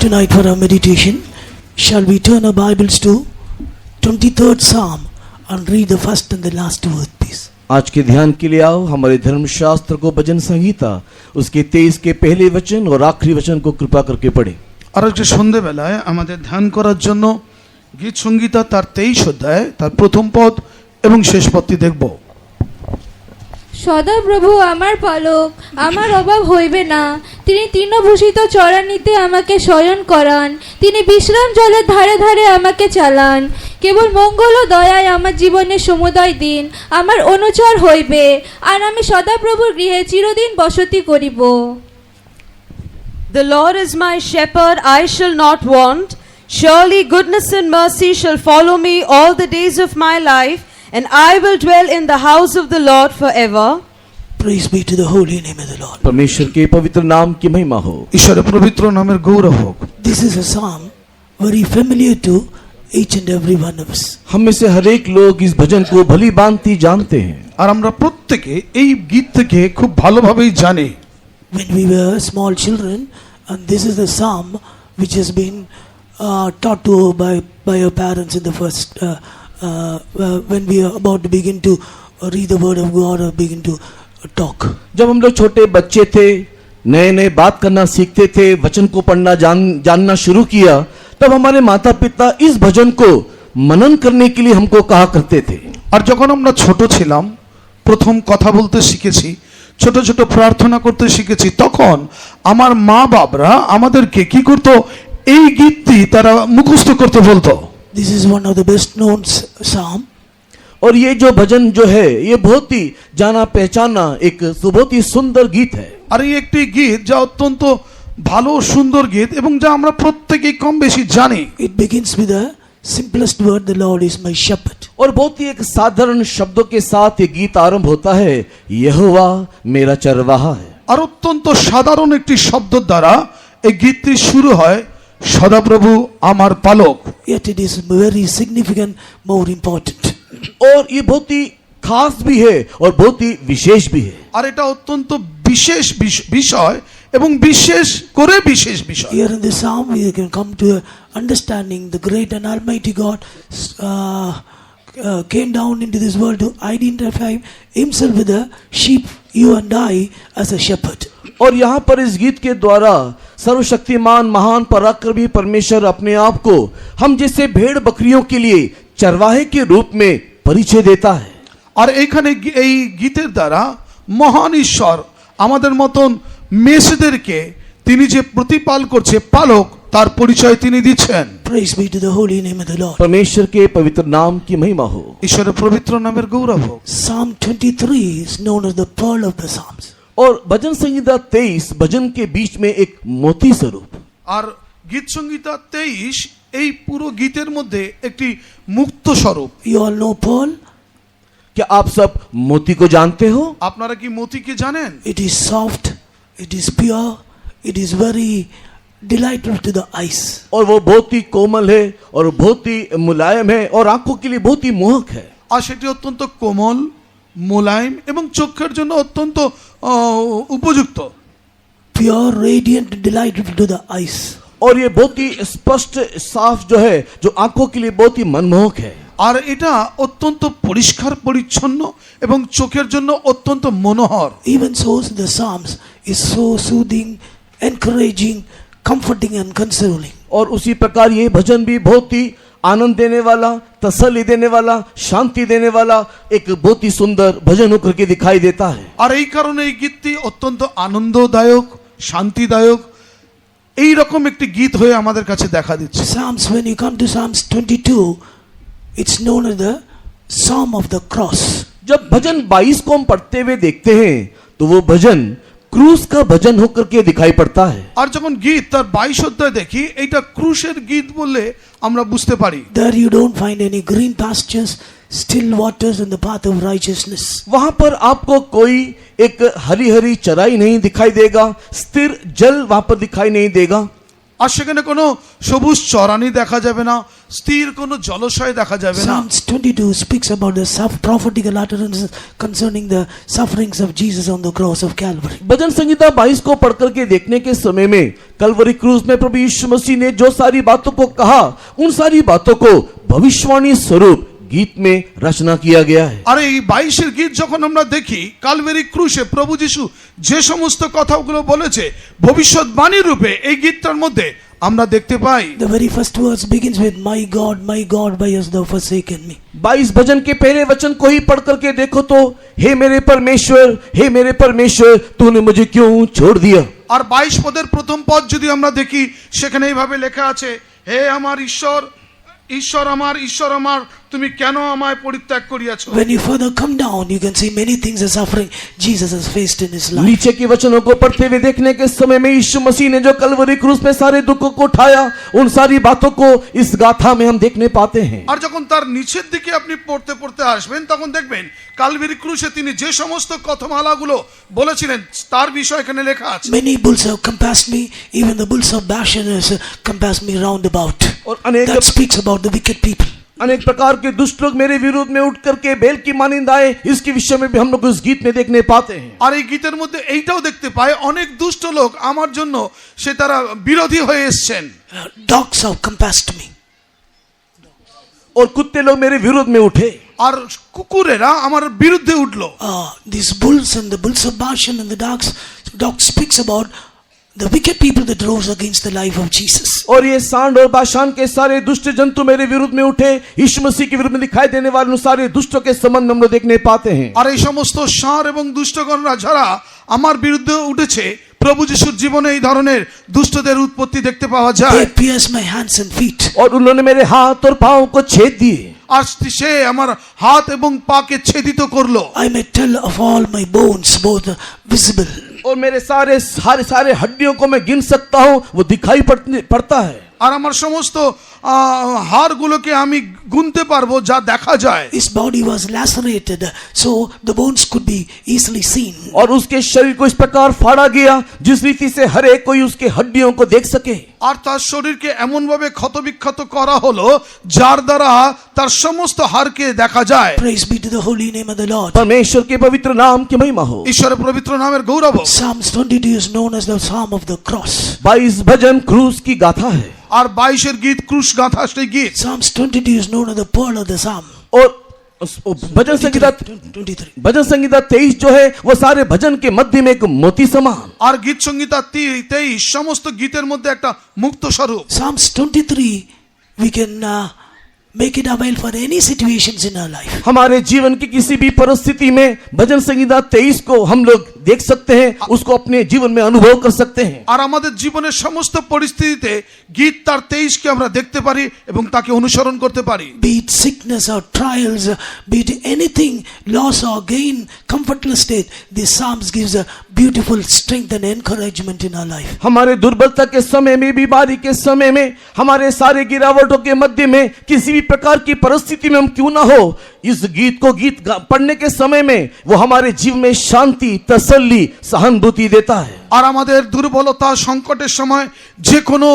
Tonight for our meditation, shall we turn our Bibles to 23rd Psalm and read the first and the last word, please. आज के ध्यान के लिए आओ हमारे धर्मशास्त्र को भजन संहिता उसके 23 के पहले वचन और आखिरी वचन को कृपा करके पढ़ें। আর আজকে সন্ধ্যাবেলায় আমাদের ধ্যান করার জন্য গীত সংহিতা তার 23 অধ্যায় তার প্রথম পদ এবং শেষ পদটি দেখব। সদা প্রভু আমার পালক, আমার অভাব হইবে না। তিনি তৃণভূষিত চরানিতে আমাকে শয়ন করান, তিনি বিশ্রাম জলের ধারে ধারে আমাকে চালান। কেবল মঙ্গল ও দয়ায় আমার জীবনের সমুদয় দিন আমার অনুচর হইবে, আর আমি সদাপ্রভুর গৃহে চিরদিন বসতি করিব। The Lord is my shepherd, I shall not want. Surely goodness and mercy shall follow me all the days of my life, and I will dwell in the house of the Lord forever. Praise be to the holy name of the Lord. परमेश्वर के पवित्र नाम की महिमा हो। ঈশ্বরের পবিত্র নামের গৌরব হোক। This is a psalm very familiar to each and every one of us. हम में से हर एक लोग इस भजन को भली भांति जानते हैं। আর আমরা প্রত্যেকে এই গীত থেকে খুব ভালোভাবেই জানি। When we were small children, and this is the psalm which has been taught to by our parents in the first when we are about to begin to read the word of God or begin to talk. जब हम लोग छोटे बच्चे थे, नए नए बात करना सीखते थे, वचन को पढ़ना जानना शुरू किया, तब हमारे माता पिता इस भजन को मनन करने के लिए हमको कहा करते थे। আর যখন আমরা ছোট ছিলাম, প্রথম কথা বলতে শিখেছি, ছোট ছোট প্রার্থনা করতে শিখেছি, তখন আমার মা বাবারা আমাদেরকে কি করতো, এই গীতটি তারা মুখস্থ করতে বলতো। This is one of the best known psalm. और ये जो भजन जो है ये बहुत ही जाना पहचाना एक बहुत ही सुंदर गीत है। আর এই একটি গীত যা অত্যন্ত ভালো সুন্দর গীত এবং যা আমরা প্রত্যেকেই কম বেশি জানি। It begins with the simplest word, the Lord is my shepherd. और बहुत ही एक साधारण शब्दों के साथ ये गीत आरंभ होता है, यहोवा मेरा चरवाहा है। আর অত্যন্ত সাধারণ একটি শব্দ দ্বারা এই গীতটি শুরু হয়, সদাপ্রভু আমার পালক। Yet it is very significant, more important. और ये बहुत ही खास भी है और बहुत ही विशेष भी है। আর এটা অত্যন্ত বিশেষ বিষয় এবং বিশেষ করে বিশেষ বিষয়। Here in the psalm we can come to understanding the great and almighty God came down into this world to identify himself with the sheep, you and I, as a shepherd. और यहाँ पर इस गीत के द्वारा सर्वशक्तिमान महान पराक्रमी परमेश्वर अपने आप को हम जैसे भेड़ बकरियों के लिए चरवाहे के रूप में परिचय देता है। আর এখানে এই গীতের দ্বারা মহান ঈশ্বর আমাদের মতন মেষদেরকে তিনি যে প্রতিপাল করছে পালক, তার পরিচয় তিনি দিচ্ছেন। Praise be to the holy name of the Lord. परमेश्वर के पवित्र नाम की महिमा हो। ঈশ্বরের পবিত্র নামের গৌরব হোক। Psalm 23 is known as the pearl of the psalms. और भजन संहिता 23 भजन के बीच में एक मोती स्वरूप। আর গীত সংহিতা 23 এই পুরো গীতের মধ্যে একটি মুক্ত স্বরূপ। You all know pearl? क्या आप सब मोती को जानते हो? আপনারা কি মতিকে জানেন? It is soft, it is pure, it is very delightful to the eyes. और वो बहुत ही कोमल है और बहुत ही मुलायम है और आंखों के लिए बहुत ही मोहक है। আর সেটি অত্যন্ত কোমল, মোলায়েম এবং চোখের জন্য অত্যন্ত উপযুক্ত। Pure, radiant, delightful to the eyes. और ये बहुत ही स्पष्ट साफ जो है जो आंखों के लिए बहुत ही मनमोहक है। আর এটা অত্যন্ত পরিষ্কার পরিচ্ছন্ন এবং চোখের জন্য অত্যন্ত মনোহর। Even so, the Psalms is so soothing, encouraging, comforting and consoling. और उसी प्रकार ये भजन भी बहुत ही आनंद देने वाला, तसल्ली देने वाला, शांति देने वाला एक बहुत ही सुंदर भजन होकर के दिखाई देता है। আর এই কারণে এই গীতটি অত্যন্ত আনন্দদায়ক, শান্তিদায়ক এই রকম একটি গীত হয়ে আমাদের কাছে দেখা দিচ্ছে। Psalms, when you come to Psalms 22, it's known as the Psalm of the Cross. जब भजन 22 को हम पढ़ते हुए देखते हैं तो वो भजन क्रूस का भजन होकर के दिखाई पड़ता है। আর যখন গীত তার 22 অধ্যায় দেখি, এইটা ক্রুশের গীত বলে আমরা বুঝতে পারি। There you don't find any green pastures, still waters in the path of righteousness. वहां पर आपको कोई एक हरी हरी चराई नहीं दिखाई देगा, स्थिर जल वहां पर दिखाई नहीं देगा। আর সেখানে কোনো সবুজ চরানি দেখা যাবে না, স্থির কোনো জলাশয় দেখা যাবে না। Psalms 22 speaks about the prophetical utterances concerning the sufferings of Jesus on the cross of Calvary. भजन संहिता 22 को पढ़ करके देखने के समय में कलवरी क्रूज में प्रभु यीशु मसीह ने जो सारी बातों को कहा, उन सारी बातों को भविष्यवाणी स्वरूप गीत में रचना किया गया है। আর এই 22 গীত যখন আমরা দেখি, কালভারি ক্রুশে প্রভু যিশু যে সমস্ত কথাগুলো বলেছে ভবিষ্যৎবাণী রূপে এই গীতটার মধ্যে আমরা দেখতে পাই। The very first verse begins with, my God, why hast thou forsaken me? 22 भजन के पहले वचन को ही पढ़ करके देखो तो, हे मेरे परमेश्वर तूने मुझे क्यों छोड़ दिया। আর 22 পদের প্রথম পদ যদি আমরা দেখি, সেখানে এইভাবে লেখা আছে, হে আমার ঈশ্বর, ঈশ্বর আমার তুমি কেন আমায় পরিত্যাগ করিয়াছো। When you further come down, you can see many things of suffering Jesus has faced in his life. नीचे के वचनों को पढ़ते हुए देखने के समय में यीशु मसीह ने जो कलवरी क्रूस में सारे दुखों को उठाया, उन सारी बातों को इस गाथा में हम देखने पाते हैं। আর যখন তার নিচের দিকে আপনি পড়তে আসবেন, তখন দেখবেন কালভারি ক্রুশে তিনি যে সমস্ত কথামালাগুলো বলেছিলেন তার বিষয় এখানে লেখা আছে। Many bulls have compassed me, even the bulls of Bashan has compassed me round about. और अनेक That speaks about the wicked people. अनेक प्रकार के दुष्ट लोग मेरे विरोध में उठ करके बेल की मानिंद आए, इसके विषय में भी हम लोग इस गीत में देखने पाते हैं। আর এই গীতের মধ্যে এইটাও দেখতে পাই, অনেক দুষ্ট লোক আমার জন্য সে তারা বিরোধী হয়ে এসেছেন। Dogs have compassed me. और कुत्ते लोग मेरे विरोध में उठे। আর কুকুরেরা আমার বিরুদ্ধে উঠলো। These bulls and the bulls of Bashan and the dogs speaks about the wicked people that rose against the life of Jesus. और ये सांड और बाशान के सारे दुष्ट जंतु मेरे विरुद्ध में उठे, यीशु मसीह के विरुद्ध में दिखाई देने वाले उन सारे दुष्टों के संबंध हम लोग देखने पाते हैं। আর এই সমস্ত ষাঁড় এবং দুষ্টগণরা যারা আমার বিরুদ্ধে উঠেছে, প্রভু যিশুর জীবনে এই ধরনের দুষ্টদের উৎপত্তি দেখতে পাওয়া যায়। They pierced my hands and feet. और उन्होंने मेरे हाथ और पांव को छेद दिए। আর সে আমার হাত এবং পাকে ছেদিত করলো। I may tell of all my bones, both visible. और मेरे सारे हड्डियों को मैं गिन सकता हूँ, वो दिखाई पड़ता है। আর আমার সমস্ত হাড়গুলোকে আমি গুনতে পারবো যা দেখা যায়। His body was lacerated, so the bones could be easily seen. और उसके शरीर को इस प्रकार फाड़ा गया जिस रीति से हर एक कोई उसके हड्डियों को देख सके। আর তার শরীরকে এমন ভাবে ক্ষতবিক্ষত করা হলো যার দ্বারা তার সমস্ত হাড়কে দেখা যায়। Praise be to the holy name of the Lord. परमेश्वर के पवित्र नाम की महिमा हो। ঈশ্বরের পবিত্র নামের গৌরব হোক। Psalms 22 is known as the Psalm of the Cross. 22 भजन क्रूस की गाथा है। আর 22 গীত ক্রুশ গাথা সেই গীত। Psalms 22 is known as the pearl of the Psalm. और भजन संगीता 23. भजन संगीता 23 जो है वो सारे भजन के मध्य में एक मोती समान। আর গীত সংহিতা 23 সমস্ত গীতের মধ্যে একটা মুক্ত স্বরূপ। Psalms 23 we can make it avail for any situations in our life. हमारे जीवन की किसी भी परिस्थिति में भजन संगीता 23 को हम लोग देख सकते हैं, उसको अपने जीवन में अनुभव कर सकते हैं। আর আমাদের জীবনের সমস্ত পরিস্থিতিতে গীত তার 23 কে আমরা দেখতে পারি এবং তাকে অনুসরণ করতে পারি। Be it sickness or trials, be it anything, loss or gain, comfortless state, this Psalms gives a beautiful strength and encouragement in our life. हमारे दुर्बलता के समय में, बीमारी के समय में, हमारे सारे गिरावटों के मध्य में, किसी भी प्रकार की परिस्थिति में हम क्यों ना हो, इस गीत को पढ़ने के समय में वो हमारे जीवन में शांति, तसल्ली, सहानुभूति देता है। আর আমাদের দুর্বলতা সংকটের সময় যে কোনো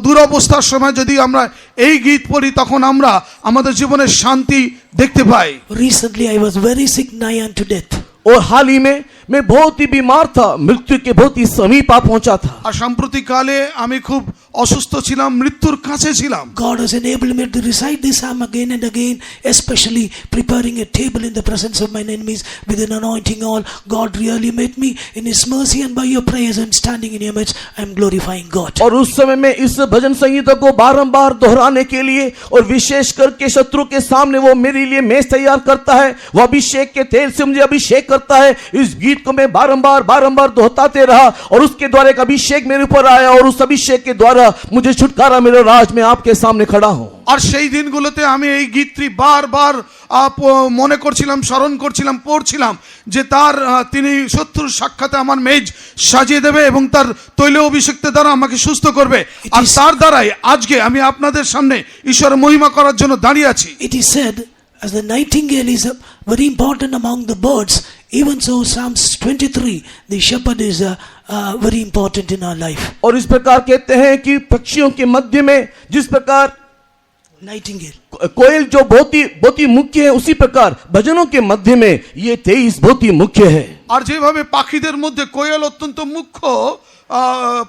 দুরবস্থার সময় যদি আমরা এই গীত পড়ি, তখন আমরা আমাদের জীবনের শান্তি দেখতে পাই। Recently I was very sick, nigh unto death. और हाल ही में मैं बहुत ही बीमार था, मृत्यु के बहुत ही समीप आ पहुंचा था। আর সাম্প্রতিককালে আমি খুব অসুস্থ ছিলাম, মৃত্যুর কাছে ছিলাম। God has enabled me to recite this psalm again and again, especially preparing a table in the presence of my enemies with an anointing oil. God really met me in His mercy, and by your prayers and standing in your midst, I am glorifying God. और उस समय में इस भजन संगीता को बारंबार दोहराने के लिए और विशेष करके शत्रु के सामने वो मेरे लिए मेज तैयार करता है, वो अभिषेक के तेल से मुझे अभिषेक करता है। इस गीत को मैं बारंबार दोहराते रहा और उसके द्वारा एक अभिषेक मेरे ऊपर आया और उस अभिषेक के द्वारा मुझे छुटकारा मिला। आज मैं आपके सामने खड़ा हूं। আর সেই দিনগুলোতে আমি এই গীতটি বারবার মনে করছিলাম, স্মরণ করছিলাম, পড়ছিলাম যে তিনি শত্রুর সাক্ষাতে আমার মেজ সাজিয়ে দেবে এবং তার তৈল অভিষেকের দ্বারা আমাকে সুস্থ করবে। আর তার দ্বারাই আজকে আমি আপনাদের সামনে ঈশ্বরের মহিমা করার জন্য দাঁড়িয়ে আছি। It is said, as the nightingale is very important among the birds, Even so, Psalms 23, the shepherd is very important in our life. और इस प्रकार कहते हैं कि पक्षियों के मध्य में जिस प्रकार Nightingale. कोयल जो बहुत ही मुख्य है, उसी प्रकार भजनों के मध्य में ये 23 बहुत ही मुख्य है। আর যেভাবে পাখিদের মধ্যে কোয়েল অত্যন্ত মুখ্য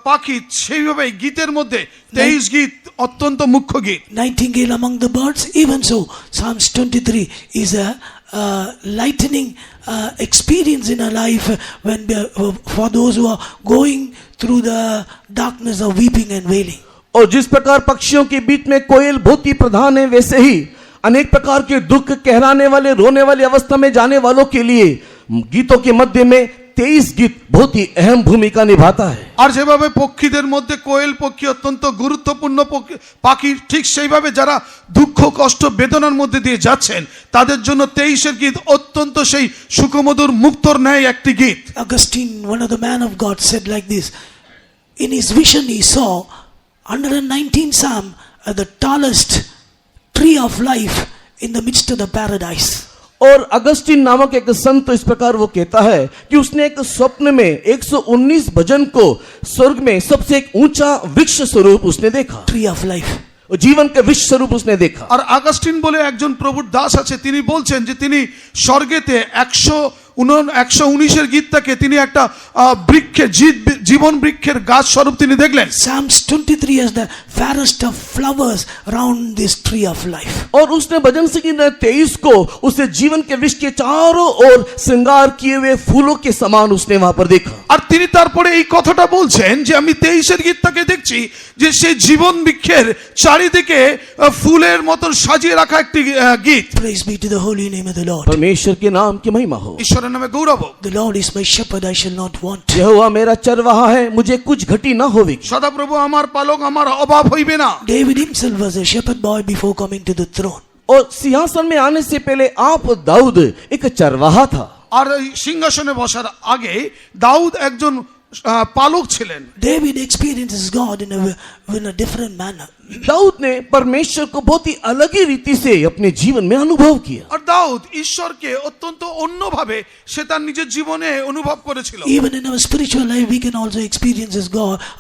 পাখি, সেইভাবে গীতের মধ্যে 23 গীত অত্যন্ত মুখ্য গীত। Nightingale among the birds. Even so, Psalms 23 is a lightening experience in our life when for those who are going through the darkness of weeping and wailing. और जिस प्रकार पक्षियों के बीच में कोयल बहुत ही प्रधान है, वैसे ही अनेक प्रकार के दुख कहराने वाले, रोने वाली अवस्था में जाने वालों के लिए गीतों के मध्य में 23 गीत बहुत ही अहम भूमिका निभाता है। আর যেভাবে পক্ষীদের মধ্যে কোয়েল পক্ষী অত্যন্ত গুরুত্বপূর্ণ পাখি, ঠিক সেইভাবে যারা দুঃখ কষ্ট বেদনার মধ্যে দিয়ে যাচ্ছেন তাদের জন্য 23 গীত অত্যন্ত সেই সুখমধুর মুক্তর ন্যায় একটি গীত। Augustine, one of the man of God, said like this: in his vision he saw 119 Psalm the tallest tree of life in the midst of the paradise. और अगस्टिन नामक एक संत इस प्रकार वो कहता है कि उसने एक स्वप्न में 119 भजन को स्वर्ग में सबसे एक ऊंचा वृक्ष स्वरूप उसने देखा। Tree of life. जीवन के वृक्ष स्वरूप उसने देखा। আর আগস্টিন বলে একজন প্রভুর দাস আছে, তিনি বলছেন যে তিনি স্বর্গেতে 119 গীতটাকে তিনি একটা বৃক্ষে জীবন বৃক্ষের গাছ স্বরূপ তিনি দেখলেন। Psalms 23 has the fairest of flowers round this tree of life. और उसने भजन संगीत 23 को उसे जीवन के वृक्ष के चारों ओर श्रृंगार किए हुए फूलों के समान उसने वहां पर देखा। আর তিনি তারপরে এই কথাটা বলছেন যে আমি 23 গীতটাকে দেখছি যে সেই জীবন বৃক্ষের চারিদিকে ফুলের মতন সাজিয়ে রাখা একটি গীত। Praise be to the holy name of the Lord. परमेश्वर के नाम की महिमा हो। ঈশ্বরের নামে গৌরব হোক। The Lord is my shepherd, I shall not want. यहोवा मेरा चरवाहा है, मुझे कुछ घटी ना होवेगी। সদাপ্রভু আমার পালক, আমার অভাব হইবে না। David himself was a shepherd boy before coming to the throne. और सिंहासन में आने से पहले आप दाऊद एक चरवाहा था। আর এই সিংহাসনে বসার আগে দাউদ একজন পালক ছিলেন। David experiences God in a different manner. Dawood ने परमेश्वर को बहुत ही अलग ही रीति से अपने जीवन में अनुभव किया। আর দাউদ ঈশ্বরকে অত্যন্ত অন্যভাবে সে তার নিজের জীবনে অনুভব করেছিল। Even in our spiritual life, we can also experience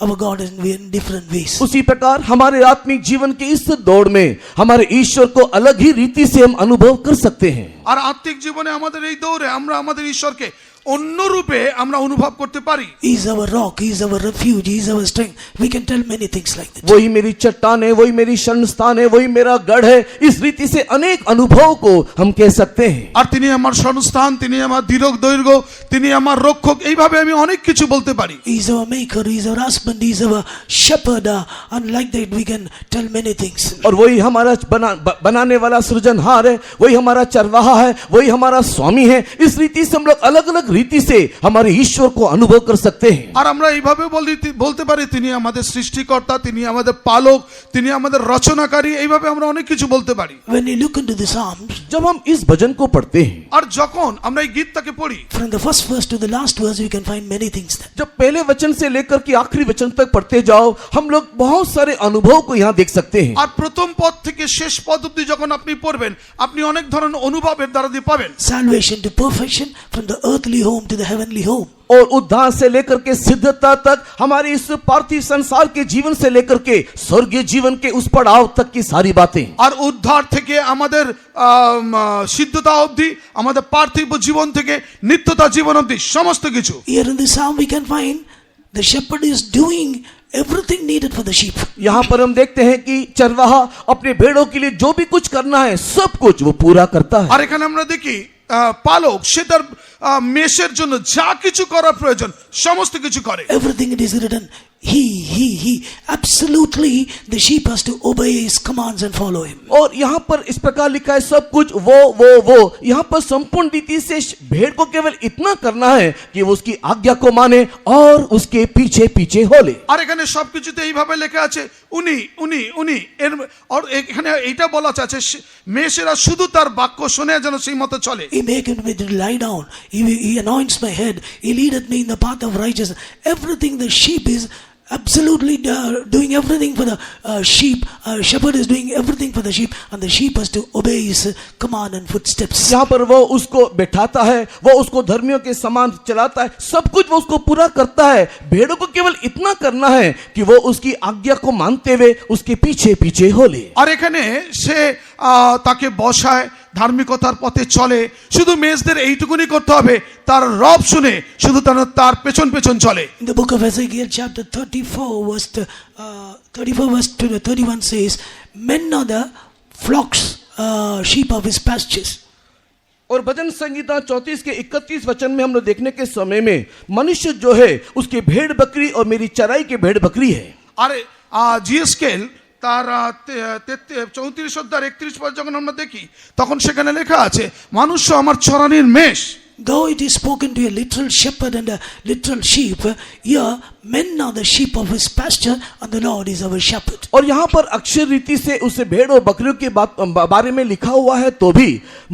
our God in different ways. उसी प्रकार हमारे आत्मिक जीवन के इस दौड़ में हमारे ईश्वर को अलग ही रीति से हम अनुभव कर सकते हैं। আর আত্মিক জীবনে আমাদের এই দৌড়ে আমরা আমাদের ঈশ্বরকে অন্য রূপে আমরা অনুভব করতে পারি। He is our rock, He is our refuge, He is our strength. We can tell many things like that. वही मेरी चट्टान है, वही मेरी शरण स्थान है, वही मेरा गढ़ है। इस रीति से अनेक अनुभव को हम कह सकते हैं। আর তিনি আমার শরণস্থান, তিনি আমার দীর্ঘ দৈর্ঘ্য, তিনি আমার রক্ষক, এইভাবে আমি অনেক কিছু বলতে পারি। He is our maker, He is our husband, He is our shepherd. And like that we can tell many things. और वही हमारा बनाने वाला सृजनहार है, वही हमारा चरवाहा है, वही हमारा स्वामी है। इस रीति से हम लोग अलग अलग रीति से हमारे ईश्वर को अनुभव कर सकते हैं। আর আমরা এইভাবে বলতে পারি তিনি আমাদের সৃষ্টিকর্তা, তিনি আমাদের পালক, তিনি আমাদের রচনাকারী, এইভাবে আমরা অনেক কিছু বলতে পারি। When you look into the Psalms, जब हम इस भजन को पढ़ते हैं, আর যখন আমরা এই গীতটাকে পড়ি, from the first verse to the last verse, we can find many things there. जब पहले वचन से लेकर के आखिरी वचन तक पढ़ते जाओ, हम लोग बहुत सारे अनुभव को यहाँ देख सकते हैं। আর প্রথম পদ থেকে শেষ পদ অবধি যখন আপনি পড়বেন, আপনি অনেক ধরনের অনুভবের দ্বারা দিয়ে পাবেন। Salvation to perfection, from the earthly home to the heavenly home. और उद्धार से लेकर के सिद्धता तक, हमारे इस पार्थिव संसार के जीवन से लेकर के स्वर्गीय जीवन के उस पड़ाव तक की सारी बातें। আর উদ্ধার থেকে আমাদের সিদ্ধতা অবধি, আমাদের পার্থিব জীবন থেকে নিত্যতা জীবন অবধি সমস্ত কিছু। Here in the Psalm we can find the shepherd is doing everything needed for the sheep. यहाँ पर हम देखते हैं कि चरवाहा अपने भेड़ों के लिए जो भी कुछ करना है सब कुछ वो पूरा करता है। আর এখানে আমরা দেখি পালক সে তার মেষের জন্য যা কিছু করার প্রয়োজন সমস্ত কিছু করে। Everything it is written, he absolutely the sheep has to obey his commands and follow him. और यहाँ पर इस प्रकार लिखा है सब कुछ वो यहाँ पर संपूर्ण रीति से भेड़ को केवल इतना करना है कि वो उसकी आज्ञा को माने और उसके पीछे पीछे हो ले। আর এখানে সবকিছুতে এইভাবে লেখা আছে উনি উনি উনি এর, আর এখানে এইটা বলা আছে মেষেরা শুধু তার বাক্য শুনে যেন সেই মতো চলে। He maketh me to lie down, he anoints my head, he leadeth me in the path of righteousness. Everything the sheep is absolutely doing everything for the sheep. Shepherd is doing everything for the sheep, and the sheep has to obey his command and footsteps. यहाँ पर वो उसको बैठाता है, वो उसको धर्मियों के समान चलाता है, सब कुछ वो उसको पूरा करता है। भेड़ों को केवल इतना करना है कि वो उसकी आज्ञा को मानते हुए उसके पीछे पीछे हो ले। আর এখানে সে তাকে বসায়, ধার্মিকতার পথে চলে, শুধু মেজদের এইটুকুনি করতে হবে, তার রব শুনে শুধু তার পেছন পেছন চলে। In the book of Ezekiel, chapter 34, verse 31 says, "Men are the flocks, sheep of his pastures." और भजन संगीता 34 के 31 वचन में हम लोग देखने के समय में मनुष्य जो है उसकी भेड़ बकरी और मेरी चराई की भेड़ बकरी है। আরে জিএসকেল তার 34 অধ্যায় 31 পদ যখন আমরা দেখি তখন সেখানে লেখা আছে, মানুষ আমার চরানির মেষ। Though it is spoken to a literal shepherd and a literal sheep, here men are the sheep of his pasture and the Lord is our shepherd. और यहाँ पर अक्षर रीति से उसे भेड़ और बकरियों के बारे में लिखा हुआ है, तो भी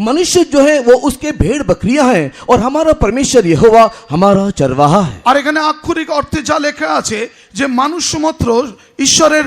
मनुष्य जो है वो उसके भेड़ बकरियां हैं और हमारा परमेश्वर यहोवा हमारा चरवाहा है। আর এখানে আক্ষরিক অর্থে যা লেখা আছে যে মানুষ মাত্র ঈশ্বরের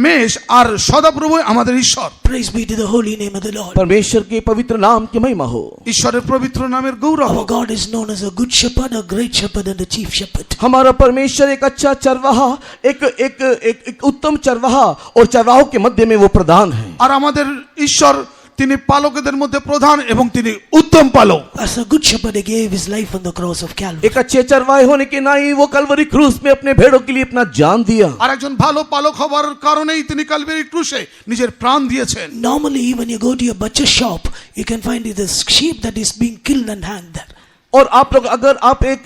মেষ আর সদাপ্রভু আমাদের ঈশ্বর। Praise be to the holy name of the Lord. परमेश्वर के पवित्र नाम की महिमा हो। ঈশ্বরের পবিত্র নামের গৌরব। Our God is known as a good shepherd, a great shepherd and a chief shepherd. हमारा परमेश्वर एक अच्छा चरवाहा, एक उत्तम चरवाहा और चरवाहों के मध्य में वो प्रधान है। আর আমাদের ঈশ্বর তিনি পালকদের মধ্যে প্রধান এবং তিনি উত্তম পালক। As a good shepherd, he gave his life on the cross of Calvary. एक अच्छे चरवाहे होने के नाई वो कलवरी क्रूस में अपने भेड़ों के लिए अपना जान दिया। আর একজন ভালো পালক হবার কারণেই তিনি কালভারি ক্রুশে নিজের প্রাণ দিয়েছেন। Normally, when you go to a butcher shop, you can find it a sheep that is being killed and hanged there. और आप लोग अगर आप एक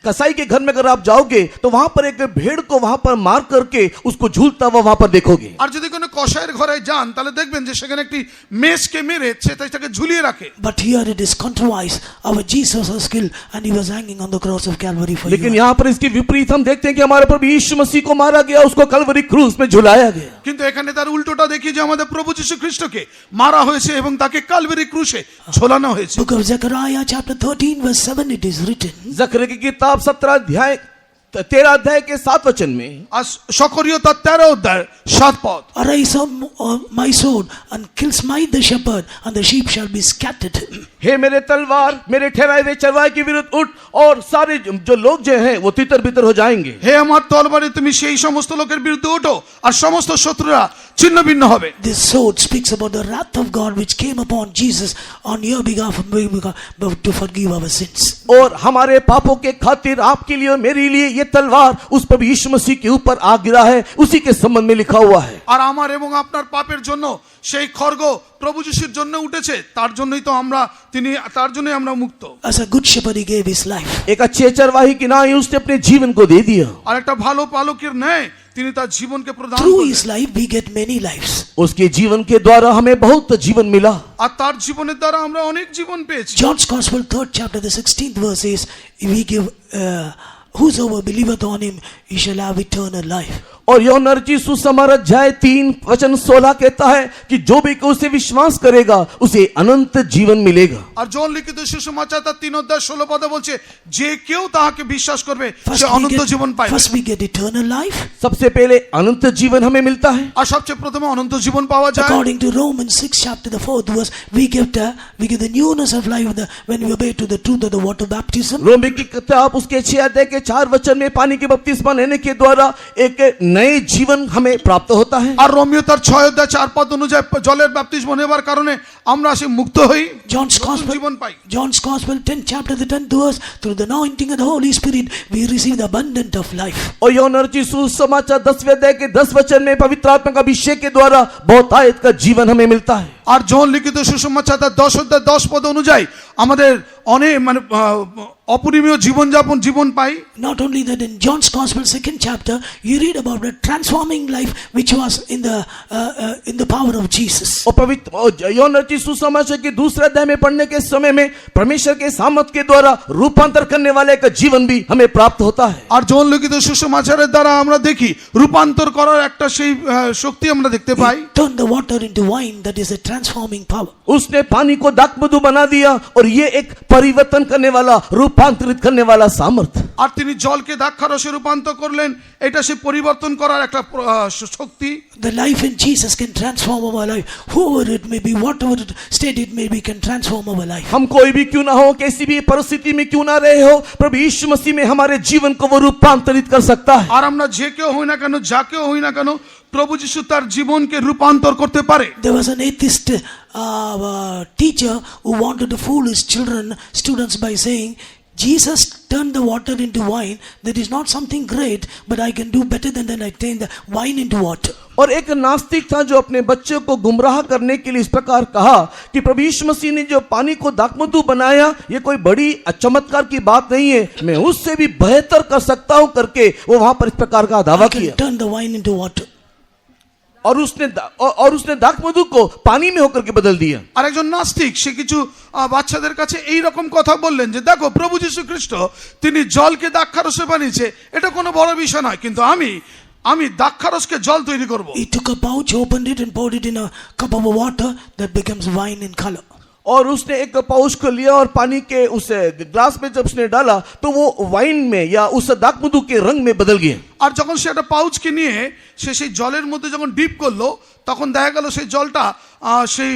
कसाई के घर में अगर आप जाओगे तो वहां पर एक भेड़ को वहां पर मार करके उसको झूलता हुआ वहां पर देखोगे। আর যদি কোনো কসাইয়ের ঘরে যান তাহলে দেখবেন যে সেখানে একটি মেষকে মেরে সেটাকে ঝুলিয়ে রাখে। But here it is contrast. Our Jesus was killed and he was hanging on the cross of Calvary for लेकिन you. यहाँ पर इसकी विपरीत हम देखते हैं कि हमारे प्रभु यीशु मसीह को मारा गया, उसको कलवरी क्रूस में झुलाया गया। কিন্তু এখানে তার উল্টোটা দেখি যে আমাদের প্রভু যীশু খ্রিস্টকে মারা হয়েছে এবং তাকে কালভারি ক্রুশে ঝোলানো হয়েছে। Book of Zechariah chapter 13 verse 7 it is written. जकरिया की किताब 13 अध्याय के 7 वचन में, আর সকরিয় তার 13 অধ্যায় 7 পদ, Arise my sword and kill smite the shepherd and the sheep shall be scattered. हे मेरे तलवार मेरे ठहराए हुए चरवाहे के विरुद्ध उठ और सारे जो लोग जो हैं वो तितर बितर हो जाएंगे। হে আমার তরবারি তুমি সেই সমস্ত লোকের বিরুদ্ধে ওঠো আর সমস্ত শত্রুরা ছিন্ন ভিন্ন হবে। This sword speaks about the wrath of God which came upon Jesus on your behalf to forgive our sins. और हमारे पापों के खातिर आपके लिए और मेरे लिए ये तलवार उस प्रभु यीशु मसीह के ऊपर आ गिरा है, उसी के संबंध में लिखा हुआ है। আর আমার এবং আপনার পাপের জন্য সেই খড়গ প্রভু যিশুর জন্য উঠেছে, তার জন্যই তো আমরা তার জন্যই আমরা মুক্ত। As a good shepherd he gave his life. एक अच्छे चरवाही की नाई उसने अपने जीवन को दे दिया। আর একটা ভালো পালকের ন্যায় তিনি তার জীবনকে প্রদান Through করেন। his life we get many lives. उसके जीवन के द्वारा हमें बहुत जीवन मिला। আর তার জীবনের দ্বারা আমরা অনেক জীবন পেয়েছি। John's Gospel 3rd chapter the 16th verse says, we give whosoever believeth on him he shall have eternal life. और यूहन्ना रचित सुसमाचार अध्याय 3 वचन 16 कहता है कि जो भी उसे विश्वास करेगा उसे अनंत जीवन मिलेगा। আর জন লিখিত সুসমাচার তার 3 অধ্যায় 16 পদে বলছে যে কেউ তাহাকে বিশ্বাস করবে সে অনন্ত জীবন পাবে। First we get eternal life. सबसे पहले अनंत जीवन हमें मिलता है। আর সবচেয়ে প্রথমে অনন্ত জীবন পাওয়া যায়। According to Romans 6 chapter the 4th verse, we get the newness of life when we obey to the truth of the water baptism. रोमी की किताब उसके 6 अध्याय के 4 वचन में पानी के बपतिस्मा लेने के द्वारा एक नए जीवन हमें प्राप्त होता है। আর রোমীয় তার 6 অধ্যায় 4 পদ অনুযায়ী জলের বাপ্তিস্ম নেবার কারণে আমরা আসে মুক্ত হই, John's নতুন Gospel, Jibon pi. John's Gospel 10th chapter the 10th verse, through the anointing of the Holy Spirit we receive the abundant of life. और यूहन्ना रचित सुसमाचार 10वें अध्याय के 10 वचन में पवित्र आत्मा का अभिषेक के द्वारा बहुतायत का जीवन हमें मिलता है। আর জন লিখিত সুসমাচার তার 10 অধ্যায় 10 পদ অনুযায়ী আমাদের অনেক অপরিমেয় জীবন পাই। Not only that, in John's Gospel 2nd chapter you read about the transforming life which was in the power of Jesus. और पवित्र यूहन्ना रचित सुसमाचार के दूसरे अध्याय में पढ़ने के समय में परमेश्वर के सामर्थ के द्वारा रूपांतर करने वाले का जीवन भी हमें प्राप्त होता है। আর জন লিখিত সুসমাচারের দ্বারা আমরা দেখি রূপান্তর করার একটা সেই শক্তি আমরা দেখতে পাই। Turn the water into wine, that is a transforming power. उसने पानी को दाखमधु बना दिया और और ये एक परिवर्तन करने वाला, रूपांतरित करने वाला सामर्थ। আর তিনি জলকে দ্রাক্ষারসে রূপান্তর করলেন, এটা সে পরিবর্তন করার একটা শক্তি। The life in Jesus can transform our life. Whoever it may be, whatever state it may be, can transform our life. हम कोई भी क्यों ना हो, कैसी भी परिस्थिति में क्यों ना रहे हो, प्रभु यीशु मसीह में हमारे जीवन को वो रूपांतरित कर सकता है। আর আমরা যে কেউ হই না কেন, যা কেউ হই না কেন, প্রভু যিশু তার জীবনকে রূপান্তর করতে পারে। There was an atheist teacher who wanted to fool his students by saying, Jesus turned the water into wine. That is not something great, but I can do better than I turn the wine into water. और एक नास्तिक था जो अपने बच्चों को गुमराह करने के लिए इस प्रकार कहा कि प्रभु यीशु मसीह ने जो पानी को दाखमधु बनाया, ये कोई बड़ी चमत्कार की बात नहीं है, मैं उससे भी बेहतर कर सकता हूं करके वो वहां पर इस प्रकार का दावा I can किया। turn the wine into water. और उसने दाखमधु को पानी में होकर के बदल दिया। আর একজন নাস্তিক সে কিছু বাচ্চাদের কাছে এই রকম কথা বললেন যে দেখো, প্রভু যীশু খ্রিস্ট তিনি জলকে দ্রাক্ষারসে বানিয়েছে, এটা কোনো বড় বিষয় নয়, কিন্তু আমি দ্রাক্ষারসকে জল তৈরি করব। He took a pouch, opened it, and poured it in a cup of water that becomes wine in color. और उसने एक पाउच को लिया और पानी के उस ग्लास में जब उसने डाला तो वो वाइन में या उस दाखमधु के रंग में बदल गया। আর যখন সে একটা পাউচকে নিয়ে সে সেই জলের মধ্যে যখন ডিপ করলো, তখন দেখা গেল সেই জলটা সেই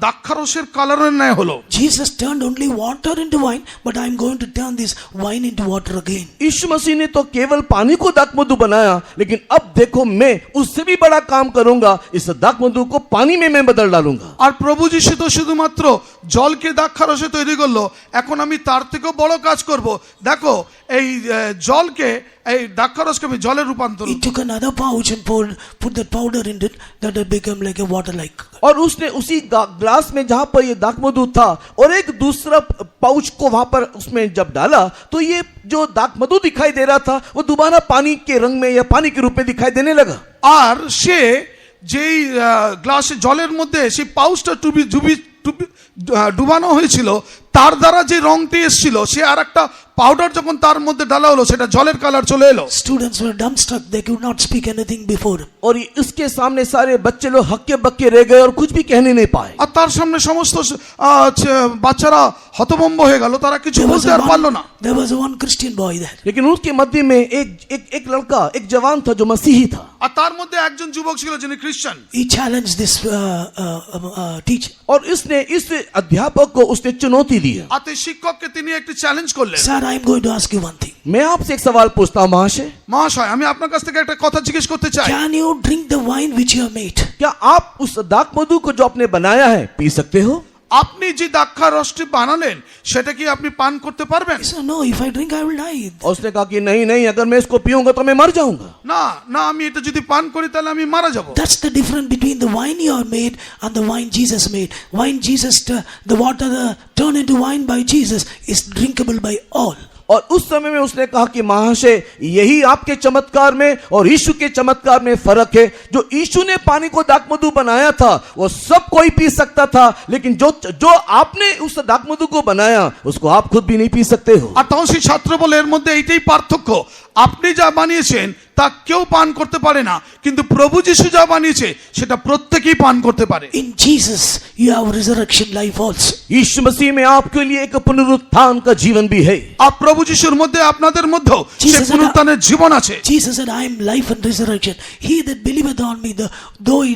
দ্রাক্ষারসের কালারের ন্যায় হলো। Jesus turned only water into wine, but I am going to turn this wine into water again. यीशु मसीह ने तो केवल पानी को दाखमधु बनाया, लेकिन अब देखो मैं उससे भी बड़ा काम करूंगा, इस दाखमधु को पानी में मैं बदल डालूंगा। আর প্রভু যিশু তো শুধুমাত্র জলকে দ্রাক্ষারসে তৈরি করলো, এখন আমি তার থেকেও বড় কাজ করব। দেখো এই জলকে, এই দ্রাক্ষারসকে আমি জলে রূপান্তর। He took another pouch and put that powder in it, that had become like a water like. और उसने उसी ग्लास में जहां पर ये दाखमधु था और एक दूसरा पाउच को वहां पर उसमें जब डाला तो ये जो दाखमधु दिखाई दे रहा था वो दोबारा पानी के रंग में या पानी के रूप में दिखाई देने लगा। আর সে যেই গ্লাসে জলের মধ্যে সেই পাউচটা ডুবানো হয়েছিল, তার দ্বারা যে রংটি এসেছিল, সে আর একটা পাউডার যখন তার মধ্যে ডালা হলো, সেটা জলের কালার চলে এলো। Students were dumbstruck, they could not speak anything before. और इसके सामने सारे बच्चे लोग हक्के बक्के रह गए और कुछ भी कहने नहीं पाए। আর তার সামনে সমস্ত বাচ্চারা হতভম্ব হয়ে গেল, তারা কিছু বলতে আর পারলো না। There was one Christian boy there. लेकिन उसके मध्य में एक लड़का, एक जवान था जो मसीही था। আর তার মধ্যে একজন যুবক ছিল যিনি খ্রিস্টান। He challenged this teacher. और इसने इस अध्यापक को उसने चुनौती दी। আর এই শিক্ষককে তিনি একটি চ্যালেঞ্জ করলেন। Sir, I am going to ask you one thing. मैं आपसे एक सवाल पूछता हूं महाशय। মহাশয়, আমি আপনার কাছ থেকে একটা কথা জিজ্ঞেস করতে চাই। Can you drink the wine which you have made? क्या आप उस दाखमधु को जो आपने बनाया है पी सकते हो? আপনি যে দ্রাক্ষা রসটি বানালেন সেটা কি আপনি পান করতে পারবেন? He said, no, if I drink I will die. और उसने कहा कि नहीं नहीं, अगर मैं इसको पीऊंगा तो मैं मर जाऊंगा। না না, আমি এটা যদি পান করি তাহলে আমি মারা যাব। That's the difference between the wine you have made and the wine Jesus made. Wine Jesus, the water turned into wine by Jesus is drinkable by all. और उस समय में उसने कहा कि महाशय, यही आपके चमत्कार में और यीशु के चमत्कार में फर्क है। जो यीशु ने पानी को दाखमधु बनाया था वो सब कोई पी सकता था, लेकिन जो आपने उस दाखमधु को बनाया उसको आप खुद भी नहीं पी सकते हो। আর তখন সেই ছাত্র বলে এর মধ্যে এইটাই পার্থক্য, আপনি যা বানিয়েছেন তা কেউ পান করতে পারে না, কিন্তু প্রভু যিশু যা বানিয়েছে সেটা প্রত্যেকেই পান করতে পারে। In Jesus you have resurrection life also. यीशु मसीह में आपके लिए एक पुनरुत्थान का जीवन भी है। আর প্রভু যিশুর মধ্যে আপনাদের মধ্যেও সেই পুনরুত্থানের জীবন আছে। Jesus said, I am life and resurrection. He that believeth on me, though he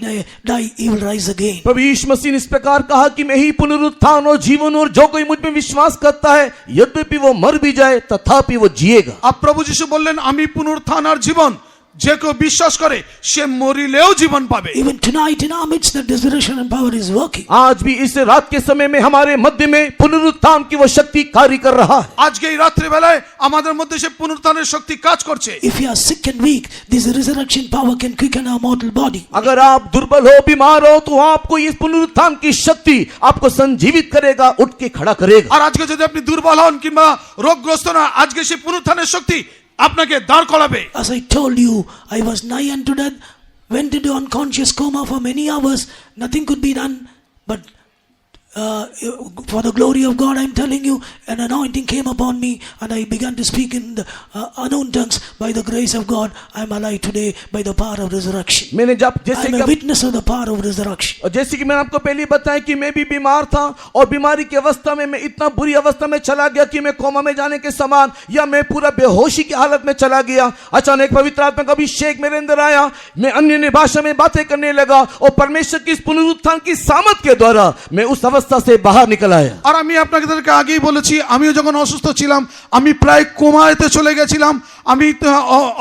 die, he will rise again. प्रभु यीशु मसीह ने इस प्रकार कहा कि मैं ही पुनरुत्थान और जीवन, और जो कोई मुझ में विश्वास करता है यद्यपि वो मर भी जाए तथापि वो जिएगा। আর প্রভু যিশু বললেন, আমি পুনরুত্থান আর জীবন, যে কেউ বিশ্বাস করে সে মরিলেও জীবন পাবে। Even tonight in our midst the resurrection and power is working. आज भी इस रात के समय में हमारे मध्य में पुनरुत्थान की वो शक्ति कार्य कर रहा है। আজকে এই রাত্রি বেলায় আমাদের মধ্যে সে পুনরুত্থানের শক্তি কাজ করছে। If you are sick and weak, this resurrection power can quicken our mortal body. अगर आप दुर्बल हो, बीमार हो, तो आपको इस पुनरुत्थान की शक्ति आपको संजीवित करेगा, उठ के खड़ा करेगा। আর আজকে যদি আপনি দুর্বল হন কিংবা রোগগ্রস্ত না, আজকে সেই পুনরুত্থানের শক্তি আপনাকে দাঁড় করাবে। As I told you, I was nigh unto death, went into unconscious coma for many hours, nothing could be done, but for the glory of God, I'm telling you, an anointing came upon me and I began to speak in the unknown tongues. By the grace of God, I'm alive today by the power of resurrection. मैंने जब जैसे I'm a witness of the power of resurrection. और जैसे कि मैंने आपको पहले बताया कि मैं भी बीमार था और बीमारी की अवस्था में मैं इतना बुरी अवस्था में चला गया कि मैं कोमा में जाने के समान या मैं पूरा बेहोशी की हालत में चला गया। अचानक पवित्र आत्मा का अभिषेक मेरे अंदर आया, मैं अन्य भाषा में बातें करने लगा और परमेश्वर की इस पुनरुत्थान की सामर्थ के द्वारा मैं उस अवस्था से बाहर निकल आया। আর আমি আপনাদেরকে আগেই বলেছি, আমিও যখন অসুস্থ ছিলাম, আমি প্রায় কোমাতে চলে গেছিলাম, আমি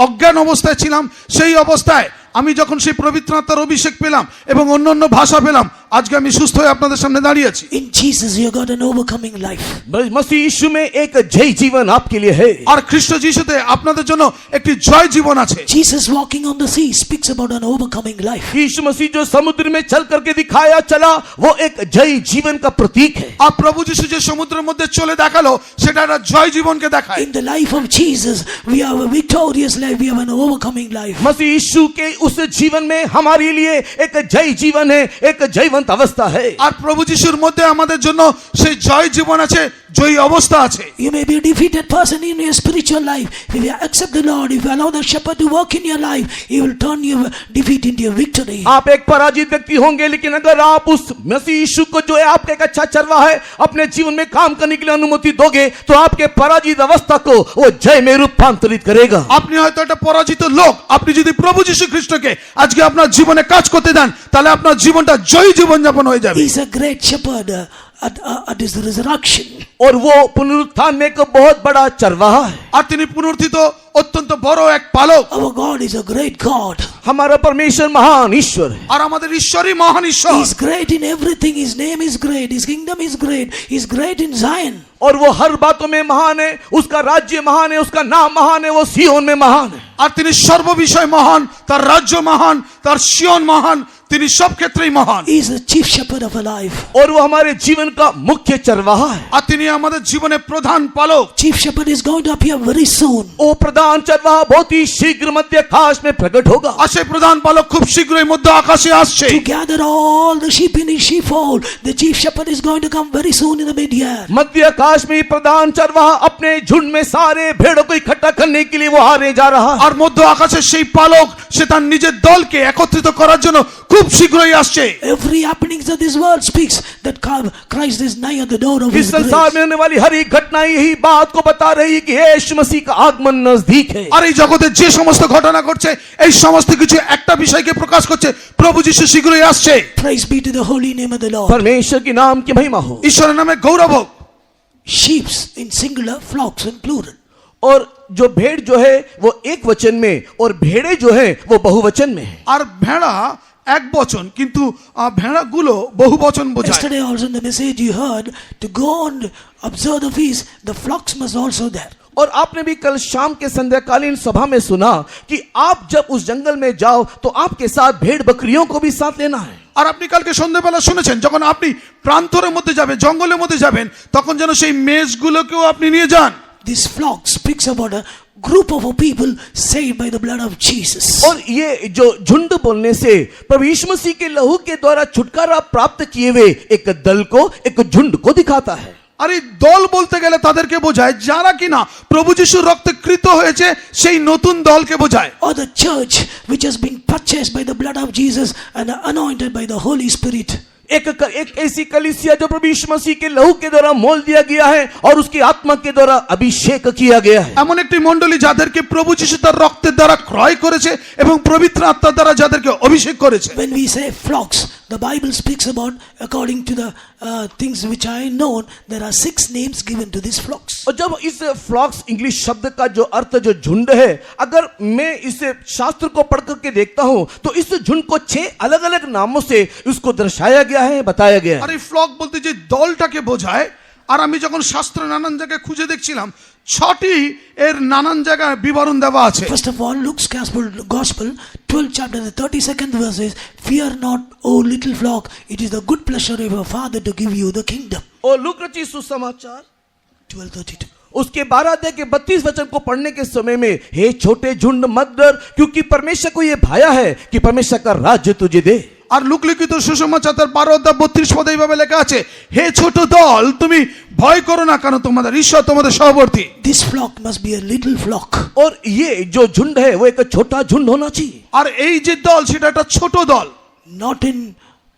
অজ্ঞান অবস্থায় ছিলাম। সেই অবস্থায় আমি যখন সেই পবিত্র আত্মার অভিষেক পেলাম এবং অন্যান্য ভাষা পেলাম, আজকে আমি সুস্থ হয়ে আপনাদের সামনে দাঁড়িয়ে আছি। In Jesus you got an overcoming life. मसीह यीशु में एक जय जीवन आपके लिए है। আর খ্রিস্ট যিশুতে আপনাদের জন্য একটি জয় জীবন আছে। Jesus walking on the sea speaks about an overcoming life. यीशु मसीह जो समुद्र में चल करके दिखाया चला, वो एक जय जीवन का प्रतीक है। আর প্রভু যিশু যে সমুদ্রের মধ্যে চলে দেখালো, সেটা একটা জয় জীবনকে দেখায়। In the life of Jesus we have a victorious life, we have an overcoming life. मसीह यीशु के उस जीवन में हमारे लिए एक जय जीवन है, एक जयवंत अवस्था है। আর প্রভু যিশুর মধ্যে আমাদের জন্য সেই জয় জীবন আছে, জয়ী অবস্থা আছে। You may be a defeated person in your spiritual life. If you accept the Lord, if you allow the shepherd to work in your life, He will turn your defeat into your victory. आप एक पराजित व्यक्ति होंगे, लेकिन अगर आप उस मसीह यीशु को जो है आपका एक अच्छा चरवा है अपने जीवन में काम करने के लिए अनुमति दोगे, तो आपके पराजित अवस्था को वो जय में रूपांतरित करेगा। আপনি হয়তো একটা পরাজিত লোক, আপনি যদি প্রভু যিশু খ্রিস্টকে আজকে আপনার জীবনে কাজ করতে দেন, তাহলে আপনার জীবনটা জয়ী জীবন যাপন হয়ে যাবে। He's a great shepherd at His resurrection. और वो पुनरुत्थान में एक बहुत बड़ा चरवाहा है। আর তিনি পুনরুত্থিত অত্যন্ত বড় এক পালক। Our God is a great God. हमारा परमेश्वर महान ईश्वर है। আর আমাদের ঈশ্বরই মহান ঈশ্বর। He's great in everything. His name is great. His kingdom is great. He's great in Zion. और वो हर बातों में महान है, उसका राज्य महान है, उसका नाम महान है, वो सिय्योन में महान है। আর তিনি সর্ববিষয় মহান, তার রাজ্য মহান, তার সিয়ন মহান, তিনি সব ক্ষেত্রেই মহান। He is the chief shepherd of our life. और वो हमारे जीवन का मुख्य चरवाहा है। আর তিনি আমাদের জীবনের প্রধান পালক। Chief shepherd is going to appear very soon. वो प्रधान चरवाहा बहुत ही शीघ्र मध्य आकाश में प्रकट होगा। আর সেই প্রধান পালক খুব শীঘ্রই মধ্য আকাশে আসছে। To gather all the sheep in his sheepfold, the chief shepherd is going to come very soon in the mid-year. मध्य आकाश में प्रधान चरवाहा अपने झुंड में सारे भेड़ों को इकट्ठा करने के लिए वो आने जा रहा है। আর মধ্য আকাশের সেই পালক সে তার নিজের দলকে একত্রিত করার জন্য খুব শীঘ্রই আসছে। Every happenings of this world speaks that Christ is nigh at the door of इस His संसार grace. में होने वाली हर एक घटना यही बात को बता रही है कि यीशु मसीह का आगमन नजदीक है। আর এই জগতে যে সমস্ত ঘটনা ঘটছে, এই সমস্ত কিছু একটা বিষয়কে প্রকাশ করছে, প্রভু যিশু শীঘ্রই আসছে। Praise be to the holy name of the Lord. परमेश्वर के नाम की महिमा हो। ঈশ্বরের নামে গৌরব হোক। Sheep in singular, flocks in plural. और जो भेड़ जो है वो एक वचन में और भेड़े जो है वो बहुवचन में है। আর ভেড়া এক বচন, কিন্তু ভেড়াগুলো বহু বচন বোঝায়। Yesterday also in the message you heard to go and observe the feast, the flocks must also there. और आपने भी कल शाम के संध्याकालीन सभा में सुना कि आप जब उस जंगल में जाओ तो आपके साथ भेड़ बकरियों को भी साथ लेना है। আর আপনি কালকে সন্ধ্যাবেলা শুনেছেন, যখন আপনি প্রান্তরের মধ্যে যাবেন, জঙ্গলের মধ্যে যাবেন, তখন যেন সেই মেষগুলোকেও আপনি নিয়ে যান। This flock speaks about a group of people saved by the blood of Jesus. और ये जो झुंड बोलने से प्रभु यीशु मसीह के लहू के द्वारा छुटकारा प्राप्त किए हुए एक दल को, एक झुंड को दिखाता है। আর এই দল বলতে গেলে তাদেরকে বোঝায় যারা কিনা প্রভু যিশুর রক্তে কৃত হয়েছে, সেই নতুন দলকে বোঝায়। Or the church which has been purchased by the blood of Jesus and anointed by the Holy Spirit. एक ऐसी कलीसिया जो प्रभु यीशु मसीह के लहू के द्वारा मोल दिया गया है और उसकी आत्मा के द्वारा अभिषेक किया गया है। এমন একটি মণ্ডলী যাদেরকে প্রভু যিশু তার রক্তের দ্বারা ক্রয় করেছে এবং পবিত্র আত্মার দ্বারা যাদেরকে অভিষেক করেছে। When we say flocks, the Bible speaks about, according to the things which I know, there are 6 names given to these flocks. और जब इस फ्लॉक्स इंग्लिश शब्द का जो अर्थ जो झुंड है, अगर मैं इस शास्त्र को पढ़ करके देखता हूं तो इस झुंड को 6 अलग अलग नामों से उसको दर्शाया गया है, बताया गया আর है। এই ফ্লক বলতে যে দলটাকে বোঝায়, আর আমি যখন শাস্ত্র নানান জায়গায় খুঁজে দেখছিলাম, 6টি এর নানান জায়গায় বিবরণ দেওয়া আছে। First of all, Luke's Gospel, 12th chapter, the 32nd verse says, "Fear not, O little flock, it is the good pleasure of your Father to give you the kingdom." और लूक रचित सुसमाचार 12:32. उसके 12 अध्याय के 32 वचन को पढ़ने के समय में, हे छोटे झुंड मत डर, क्योंकि परमेश्वर को यह भाया है कि परमेश्वर का राज्य तुझे दे। আর লুকলিখিত সুসমাচার তার 12:32 এইভাবে লেখা আছে, হে ছোট দল তুমি ভয় করো না, কারণ তোমাদের ঈশ্বর তোমাদের সহবর্তী। This flock must be a little flock. और ये जो झुंड है वो एक छोटा झुंड होना चाहिए। আর এই যে দল সেটা একটা ছোট দল, Not in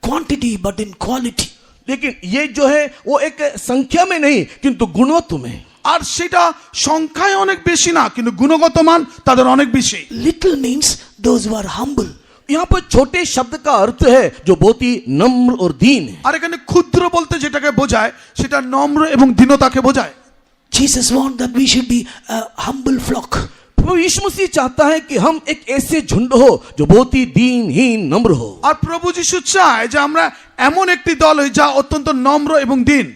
quantity but in quality. लेकिन ये जो है वो एक संख्या में नहीं किंतु गुणवत्ता में। আর সেটা সংখ্যায় অনেক বেশি না, কিন্তু গুণগত মান তাদের অনেক বেশি। Little means those who are humble. यहाँ पर छोटे शब्द का अर्थ है जो बहुत ही नम्र और दीन है। আর এখানে ক্ষুদ্র বলতে যেটাকে বোঝায় সেটা নম্র এবং দীনতাকে বোঝায়। Jesus wants that we should be a humble flock. प्रभु यीशु मसीह चाहता है कि हम एक ऐसे झुंड हो जो बहुत ही दीनहीन नम्र हो। আর प्रभु যিশু চায় যে আমরা এমন একটি দল হই যা অত্যন্ত নম্র এবং দীন।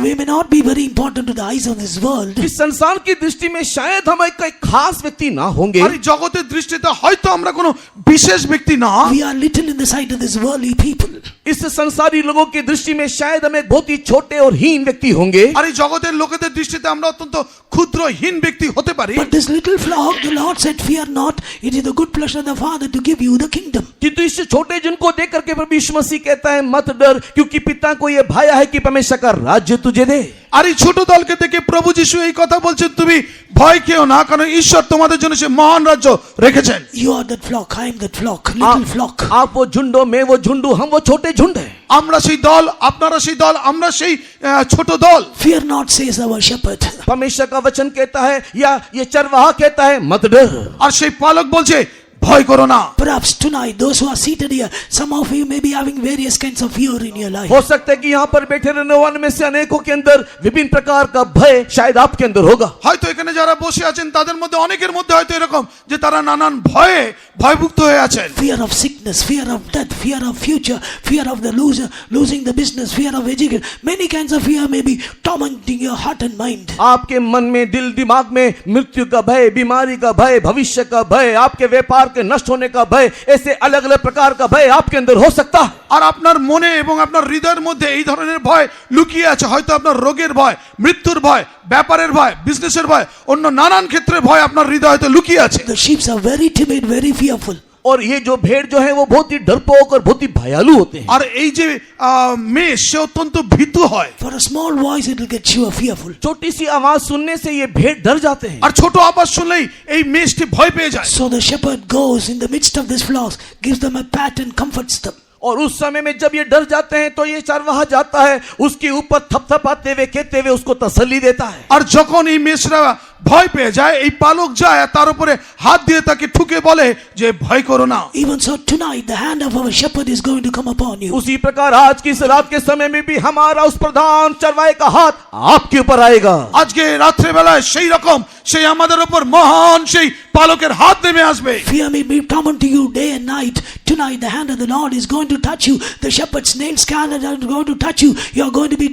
We may not be very important to the eyes of this world, इस संसार की दृष्टि में शायद हम एक खास व्यक्ति ना होंगे, আর এই জগতের দৃষ্টিতে হয়তো আমরা কোনো বিশেষ ব্যক্তি না, we are little in the sight of this worldly people. इस संसारी लोगों की दृष्टि में शायद हम एक बहुत ही छोटे और हीन व्यक्ति होंगे, আর এই জগতের লোকেদের দৃষ্টিতে আমরা অত্যন্ত ক্ষুদ্র হীন ব্যক্তি হতে পারি। But this little flock, the Lord said, fear not, it is the good pleasure of the Father to give you the kingdom. किंतु इस छोटे जन को देख करके प्रभु यीशु मसीह कहता है मत डर, क्योंकि पिता को ये भाया है कि परमेश्वर का राज्य तुझे दे। আর এই ছোট দলকে দেখে প্রভু যিশু এই কথা বলছেন, তুমি ভয় খেও না, কারণ ঈশ্বর তোমাদের জন্য সে মহান রাজ্য রেখেছেন। You are that flock, I am that flock, little flock. आप वो झुंडो, मैं वो झुंडू, हम वो छोटे झुंड है। আমরা সেই দল, আপনারা সেই দল, আমরা সেই ছোট দল। Fear not, says our shepherd. परमेश्वर का वचन कहता है या ये चरवाहा कहता है मत डर। আর সেই পালক বলছে ভয় করো না। Perhaps tonight, those who are seated here, some of you may be having various kinds of fear in your life. हो सकता है कि यहाँ पर बैठे रहने वाले में से अनेकों के अंदर विभिन्न प्रकार का भय शायद आपके अंदर होगा। হয়তো এখানে যারা বসে আছেন তাদের মধ্যে অনেকের মধ্যে হয়তো এরকম যে তারা নানান ভয়ে ভয়ভুক্ত হয়ে আছেন। Fear of sickness, fear of death, fear of future, fear of the losing the business, fear of education. Many kinds of fear may be tormenting your heart and mind. आपके मन में, दिल दिमाग में मृत्यु का भय, बीमारी का भय, भविष्य का भय, आपके व्यापार के नष्ट होने का भय, ऐसे अलग अलग प्रकार का भय आपके अंदर हो सकता है। আর আপনার মনে এবং আপনার হৃদয়ের মধ্যে এই ধরনের ভয় লুকিয়ে আছে। হয়তো আপনার রোগের ভয়, মৃত্যুর ভয়, ব্যাপারের ভয়, বিজনেসের ভয়, অন্য নানান ক্ষেত্রে ভয় আপনার হৃদয়তে লুকিয়ে আছে। The sheep are very timid, very fearful. और ये जो भेड़ जो है वो बहुत ही डरपोक और बहुत ही भयालु होते हैं। আর এই যে মেষ সে অত্যন্ত ভীতু হয়। For a small voice, it will get you fearful. छोटी सी आवाज सुनने से ये भेड़ डर जाते हैं। আর ছোট আওয়াজ শুনলেই এই মেষটি ভয় পেয়ে যায়। So the shepherd goes in the midst of this flock, gives them a pat and comforts them. और उस समय में जब ये डर जाते हैं तो ये चरवाहा जाता है, उसके ऊपर थपथपाते हुए कहते हुए उसको तसल्ली देता है। আর যখন এই মেষরা ভয় পেয়ে যায়, এই পালক যায় আর তার উপরে হাত দিয়ে তাকে ঠুকে বলে যে ভয় করো না। Even so, tonight the hand of our shepherd is going to come upon you. उसी प्रकार आज की इस रात के समय में भी हमारा उस प्रधान चरवाहे का हाथ आपके ऊपर आएगा। আজকে রাত্রে বেলায় সেই রকম সেই আমাদের উপর মহান সেই পালকের হাত নেমে আসবে। Fear may be common to you day and night. Tonight the hand of the Lord is going to touch you. The shepherd's nail scanner is going to touch you. You are going to be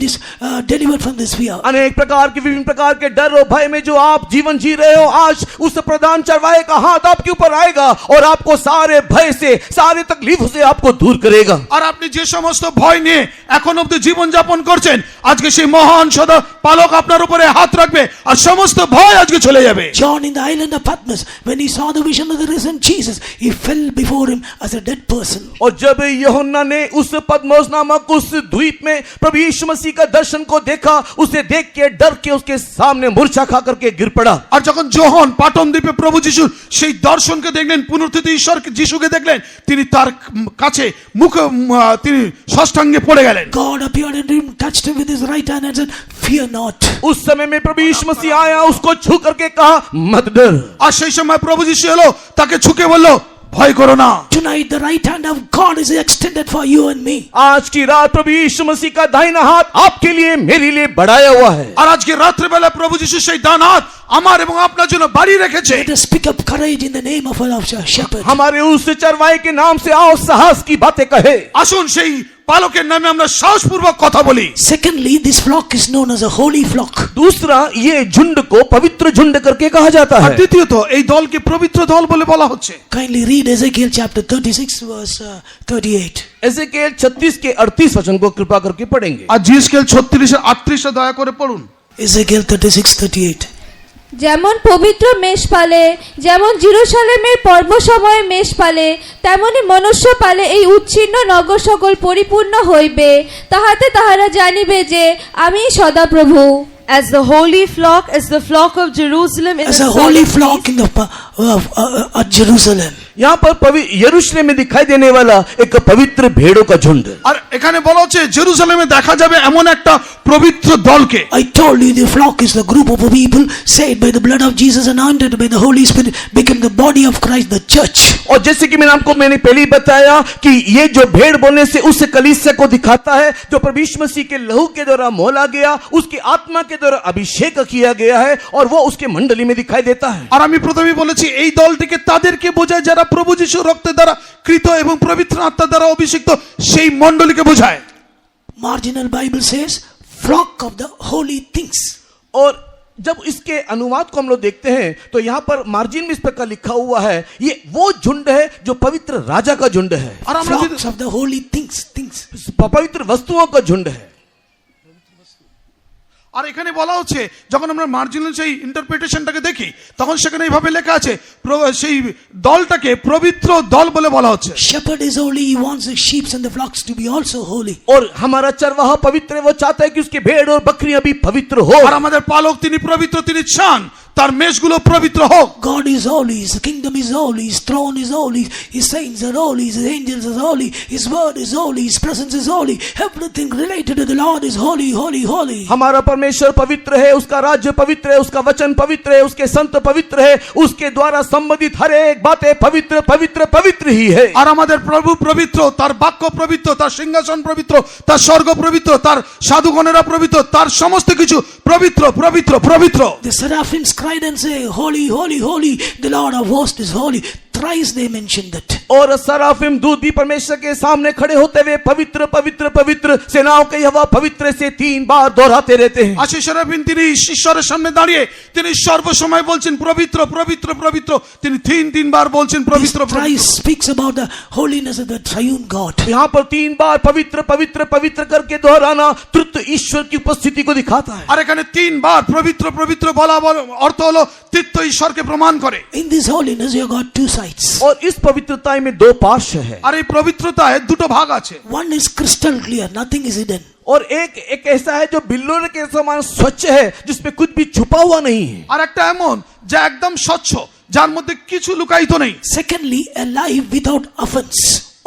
delivered from this fear. अनेक प्रकार के विभिन्न प्रकार के डर और भय में जो आप जीवन जी रहे हो, आज उस प्रधान चरवाहे का हाथ आपके ऊपर आएगा और आपको सारे भय से, सारे तकलीफों से आपको दूर करेगा। আর আপনি যে সমস্ত ভয় নিয়ে এখন অবধি জীবন যাপন করছেন, আজকে সেই মহান সদা পালক আপনার উপরে হাত রাখবে আর সমস্ত ভয় আজকে চলে যাবে। John in the island of Patmos, when he saw the vision of the risen Jesus, he fell before him as a dead person. और जब यूहन्ना ने उस पद्मोस नामक उस द्वीप में प्रभु यीशु मसीह का दर्शन को देखा, उसे देख के डर के उसके सामने मूर्छा खा करके गिर पड़ा। আর যখন যোহন পাটন দ্বীপে প্রভু যিশুর সেই দর্শনকে দেখলেন, পুনরুত্থিত ঈশ্বর যিশুকে দেখলেন, তিনি তার কাছে মুখে তিনি ষষ্ঠাঙ্গে পড়ে গেলেন। God appeared in him, touched him with his right hand and said, fear not. उस समय में प्रभु यीशु मसीह आया, उसको छू करके कहा मत डर। আর সেই সময় প্রভু যিশু এলো, তাকে ছুকে বলল ভয় করো না। Tonight the right hand of God is extended for you and me. आज की रात प्रभु यीशु मसीह का दाहिना हाथ आपके लिए, मेरे लिए बढ़ाया हुआ है। আর আজকে রাত্রে বেলা প্রভু যিশু সেই ডান হাত আমার এবং আপনার জন্য বাড়ি রেখেছে। Let us pick up courage in the name of our shepherd. हमारे उस चरवाहे के नाम से आओ साहस की बातें कहे। আসুন সেই পালকের নামে আমরা সাহসপূর্বক কথা বলি। Secondly, this flock is known as a holy flock. दूसरा, ये झुंड को पवित्र झुंड करके कहा जाता আর है। দ্বিতীয়ত এই দলকে পবিত্র দল বলে বলা হচ্ছে। Kindly read Ezekiel chapter 36 verse 38. एजेकिएल 36 के 38 वचन को कृपा करके पढ़ेंगे। আর জিএসকেল 36 এর 38 দয়া করে পড়ুন। Ezekiel 36:38. যেমন পবিত্র মেষ পালে, যেমন জেরুজালেমের পর্ব সময়ে মেষ পালে, তেমনি মনুষ্য পালে এই উচ্ছিন্ন নগর সকল পরিপূর্ণ হইবে, তাহাতে তাহারা জানিবে যে আমি সদাপ্রভু। As the holy flock, as the flock of Jerusalem in As the a holy solemn flock feast, in the at Jerusalem. यहाँ पर यरूशलेम में दिखाई देने वाला एक पवित्र भेड़ों का झुंड। আর এখানে বলা হচ্ছে জেরুজালেমে দেখা যাবে এমন একটা পবিত্র দলকে। I told you the flock is the group of people saved by the blood of Jesus and anointed by the Holy Spirit, become the body of Christ, the church. और जैसे कि मैंने पहले ही बताया कि ये जो भेड़ बोलने से उस कलीसिया को दिखाता है जो प्रभु यीशु मसीह के लहू के द्वारा मोला गया, उसकी आत्मा के द्वारा अभिषेक किया गया है और वो उसके मंडली में दिखाई देता है। আর আমি প্রথমেই বলেছি এই দলটিকে তাদেরকে বোঝায় যারা প্রভু যিশুর রক্তের দ্বারা কৃত এবং পবিত্র আত্মার দ্বারা অভিষিক্ত, সেই মণ্ডলীকে বোঝায়। Marginal Bible says flock of the holy things. और जब इसके अनुवाद को हम लोग देखते हैं तो यहाँ पर मार्जिन में इस प्रकार लिखा हुआ है, ये वो झुंड है जो पवित्र राजा का झुंड है, আর আমরা যদি Flocks of the holy things. पवित्र वस्तुओं का झुंड है। আর এখানে বলা হচ্ছে যখন আমরা মার্জিনাল সেই ইন্টারপ্রিটেশনটাকে দেখি তখন সেখানে এইভাবে লেখা আছে সেই দলটাকে পবিত্র দল বলে বলা হচ্ছে। Shepherd is holy, he wants the sheep and the flocks to be also holy. और हमारा चरवाहा पवित्र है, वो चाहता है कि उसके भेड़ और बकरियां भी पवित्र हो। আর আমাদের পালক তিনি পবিত্র, তিনি চান তার মেষগুলো পবিত্র হোক। God is holy, his kingdom is holy, his throne is holy, his saints are holy, his angels are holy, his word is holy, his presence is holy, everything related to the Lord is holy, holy, holy. हमारा परमेश्वर पवित्र है, उसका राज्य पवित्र है, उसका वचन पवित्र है, उसके संत पवित्र है, उसके द्वारा संबंधित हर एक बातें पवित्र पवित्र पवित्र ही है। আর আমাদের প্রভু পবিত্র, তার বাক্য পবিত্র, তার সিংহাসন পবিত্র, তার স্বর্গ পবিত্র, তার সাধুগণেরা পবিত্র, তার সমস্ত কিছু পবিত্র পবিত্র পবিত্র। The seraphims cried and say, holy, holy, holy, the Lord of hosts is holy. Thrice they mentioned that. और सराफिम दूत भी परमेश्वर के सामने खड़े होते हुए पवित्र पवित्र पवित्र सेनाओं के यहोवा पवित्र से 3 बार दोहराते रहते हैं। আশি সেরাফিম তিনি ঈশ্বরের সামনে দাঁড়িয়ে তিনি সর্বসময় বলছেন পবিত্র পবিত্র পবিত্র, তিনি তিন বার বলছেন This পবিত্র পবিত্র। thrice speaks about the holiness of the triune God. यहाँ पर 3 बार पवित्र पवित्र पवित्र करके दोहराना तृतीय ईश्वर की उपस्थिति को दिखाता है। আর এখানে 3 বার পবিত্র পবিত্র বলা অর্থ হলো তৃতীয় ঈশ্বরকে প্রমাণ করে। In this holiness you have got two sides. और इस पवित्रता में 2 पार्श्व है। আর এই পবিত্রতায় দুটো ভাগ আছে। One is crystal clear, nothing is hidden. और एक ऐसा है जो बिल्लोरे के समान स्वच्छ है जिसमें कुछ भी छुपा हुआ नहीं है। আর একটা এমন যা একদম স্বচ্ছ, যার মধ্যে কিছু লুকায়িত নেই। Secondly, a life without offense.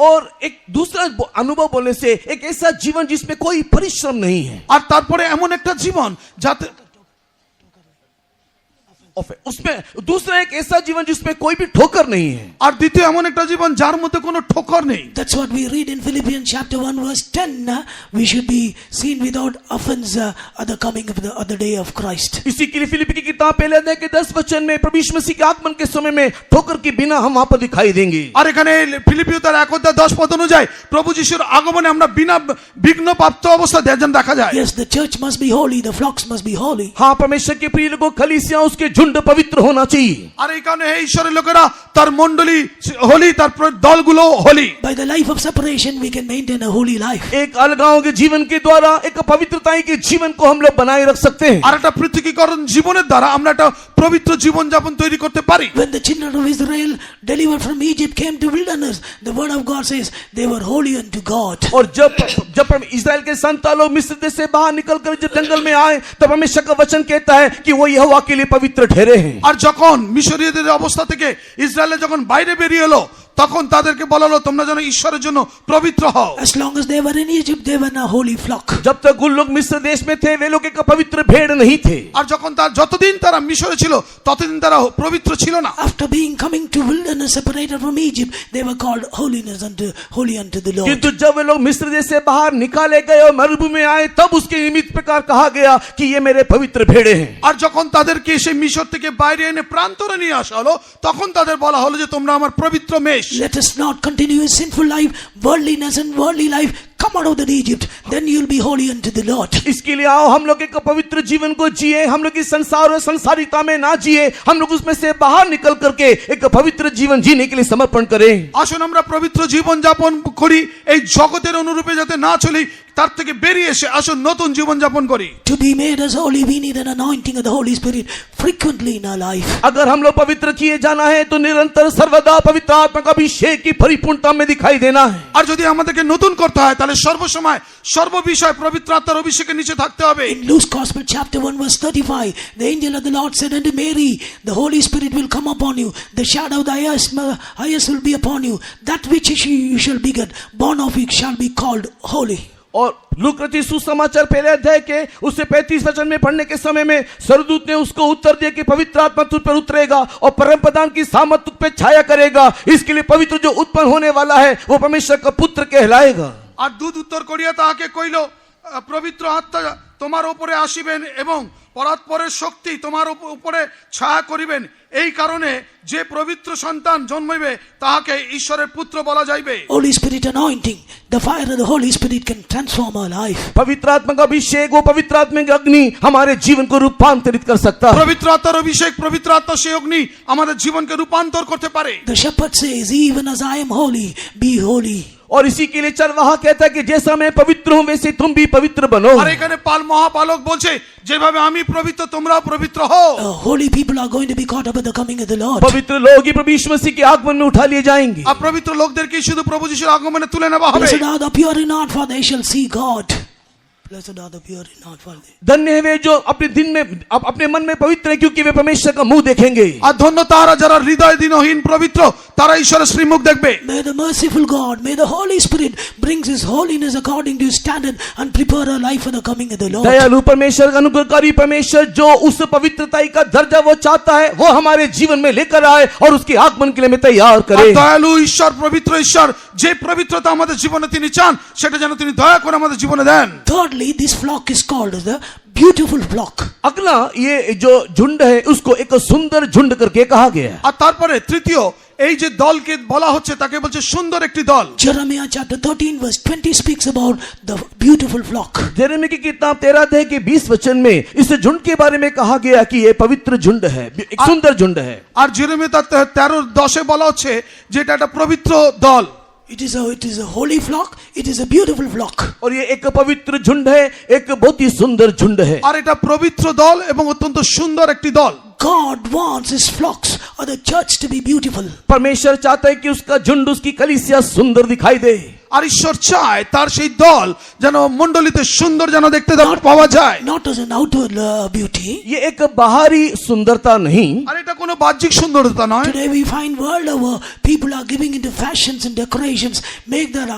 और एक दूसरा अनुभव बोलने से एक ऐसा जीवन जिसमें कोई परिश्रम नहीं है। আর তারপরে এমন একটা জীবন যাতে उसमें दूसरा एक ऐसा जीवन जिसमें कोई भी ठोकर नहीं है। আর দ্বিতীয় এমন একটা জীবন যার মধ্যে কোনো ঠোকর নেই। That's what we read in Philippians chapter 1 verse 10. We should be seen without offense at the coming of the other day of Christ. इसी के लिए फिलिप्पी की किताब पहले अध्याय के 10 वचन में प्रभु यीशु मसीह के आगमन के समय में ठोकर के बिना हम वहां पर दिखाई देंगे। আর এখানে ফিলিপিও তার 1:10 অনুযায়ী প্রভু যিশুর আগমনে আমরা বিনা বিঘ্ন প্রাপ্ত অবস্থায় দেখা যায়। Yes, the church must be holy, the flocks must be holy. हाँ, परमेश्वर के प्रिय लोगों, कलीसिया उसके झुंड पवित्र होना चाहिए। আর এই কারণে এই ঈশ্বরের লোকেরা তার মণ্ডলী হোলি, তার দলগুলো Holi. By the life of separation we can maintain a holy life. एक अलगाव के जीवन के द्वारा एक पवित्रता के जीवन को हम लोग बनाए रख सकते हैं। আর একটা পৃথকীকরণ জীবনের দ্বারা আমরা একটা পবিত্র জীবন যাপন তৈরি করতে পারি। When the children of Israel delivered from Egypt came to wilderness, the word of God says they were holy unto God. और जब इस्राएल के संतान लोग मिस्र देश से बाहर निकलकर जब जंगल में आए तब परमेश्वर का वचन कहता है कि वो यहोवा के लिए पवित्र ठहरे हैं। আর যখন মিশরীয়দের অবস্থা থেকে ইসরায়েল যখন বাইরে বেরিয়ে এলো তখন তাদেরকে বলা হলো তোমরা যেন ঈশ্বরের জন্য পবিত্র হও। As long as they were in Egypt, they were a holy flock. जब तक उन लोग मिस्र देश में थे वे लोग एक पवित्र भेड़ नहीं थे। আর যখন যতদিন তারা মিশরে ছিল ততদিন তারা পবিত্র ছিল না। After being coming to wilderness separated from Egypt, they were called holy unto the Lord. किंतु जब वे लोग मिस्र देश से बाहर निकाले गए और मरुभूमि में आए तब उसके निमित्त प्रकार कहा गया कि ये मेरे पवित्र भेड़े हैं। আর যখন তাদেরকে সেই মিশর থেকে বাইরে এনে প্রান্তরে নিয়ে আসা হলো তখন তাদের বলা হলো যে তোমরা আমার পবিত্র মেষ। Let us not continue a sinful life, worldliness and worldly life come out of that Egypt, then you'll be holy unto the Lord. इसके लिए आओ हम लोग एक पवित्र जीवन को जिए, हम लोग इस संसार और संसारिकता में ना जिए, हम लोग उसमें से बाहर निकल करके एक पवित्र जीवन जीने के लिए समर्पण करें। আসুন আমরা পবিত্র জীবন যাপন করি, এই জগতের অনুরূপে যাতে না চলি, তার থেকে বেরিয়ে এসে আসুন নতুন জীবন যাপন করি। To be made as holy, we need an anointing of the Holy Spirit frequently in our life. अगर हम लोग पवित्र किए जाना है तो निरंतर सर्वदा पवित्र आत्मा का अभिषेक की परिपूर्णता में दिखाई देना है। আর যদি আমাদেরকে নতুন করতে হয় তাহলে সর্বসময় সর্ববিষয় পবিত্র আত্মার অভিষেকের নিচে থাকতে হবে। In Luke's Gospel chapter 1 verse 35, the angel of the Lord said unto Mary, the Holy Spirit will come upon you, the shadow of the highest will be upon you, that which you shall beget, born of it shall be called holy. और look रचित सुसमाचार पहले अध्याय के उससे 35 वचन में पढ़ने के समय में स्वर्गदूत ने उसको उत्तर दिया कि पवित्र आत्मा तुझ पर उतरेगा और परम प्रधान की सामर्थ तुझ पे छाया करेगा, इसके लिए पवित्र जो उत्पन्न होने वाला है वो परमेश्वर का पुत्र कहलाएगा। আর দূত উত্তর করিয়া তাহাকে কইল, পবিত্র আত্মা তোমার উপরে আসিবেন এবং পরাৎপরের শক্তি তোমার উপরে ছায়া করিবেন, এই কারণে যে পবিত্র সন্তান জন্মাইবে তাহাকে ঈশ্বরের পুত্র বলা যাইবে। Holy Spirit anointing, the fire of the Holy Spirit can transform our life. पवित्र आत्मा का अभिषेक, वो पवित्र आत्मा की अग्नि हमारे जीवन को रूपांतरित कर सकता है। পবিত্র আত্মার অভিষেক, পবিত্র আত্মার সেই অগ্নি আমাদের জীবনকে রূপান্তর করতে পারে। The shepherd says, even as I am holy, be holy. और इसी के लिए चरवाहा कहता है कि जैसा मैं पवित्र हूं वैसे तुम भी पवित्र बनो। আর এখানে পাল মহাপালক বলছে যেভাবে আমি পবিত্র তোমরাও পবিত্র হও। Holy people are going to be caught up at the coming of the Lord. पवित्र लोग ही प्रभु यीशु मसीह के आगमन में उठा लिए जाएंगे। আর পবিত্র লোকদেরকে শুধু প্রভু যিশুর আগমনে তুলে নেওয়া হবে। Blessed are the pure in heart, for they shall see God. Blessed are the pure in heart, for they. धन्य है वे जो अपने दिन में अपने मन में पवित्र है, क्योंकि वे परमेश्वर का मुंह देखेंगे। আর ধন্য তারা যারা হৃদয় দীনহীন পবিত্র, তারা ঈশ্বরের শ্রীমুখ দেখবে। May the merciful God, may the Holy Spirit brings His holiness according to His standard and prepare our life for the coming of the Lord. दयालु परमेश्वर, अनुग्रहकारी परमेश्वर जो उस पवित्रता का दर्जा वो चाहता है वो हमारे जीवन में लेकर आए और उसके आगमन के लिए हमें तैयार আর करे। দয়ালু ঈশ্বর, পবিত্র ঈশ্বর যে পবিত্রতা আমাদের জীবনে তিনি চান সেটা যেন তিনি দয়া করে আমাদের জীবনে দেন। Thirdly, this flock is called as the beautiful flock. अगला ये जो झुंड है उसको एक सुंदर झुंड करके कहा गया है। আর তারপরে তৃতীয় এই যে দলকে বলা হচ্ছে তাকে বলছে সুন্দর একটি দল। Jeremiah chapter 13 verse 20 speaks about the beautiful flock. यिर्मयाह की किताब 13 अध्याय के 20 वचन में इस झुंड के बारे में कहा गया कि ये पवित्र झुंड है, एक सुंदर झुंड है। আর জেরেমিয়া 13:10 বলা হচ্ছে যে এটা একটা পবিত্র দল। It is a holy flock, it is a beautiful flock. और ये एक पवित्र झुंड है, एक बहुत ही सुंदर झुंड है। আর এটা পবিত্র দল এবং অত্যন্ত সুন্দর একটি দল। God wants His flocks or the church to be beautiful. परमेश्वर चाहता है कि उसका झुंड, उसकी कलीसिया सुंदर दिखाई दे। আর ঈশ্বর চায় তার সেই দল যেন মণ্ডলীতে সুন্দর যেন দেখতে পাওয়া যায়। Not as an outward beauty. ये एक बाहरी सुंदरता नहीं। আর এটা কোনো বাহ্যিক সুন্দরতা নয়। Today we find world over people are giving into fashions and decorations, make their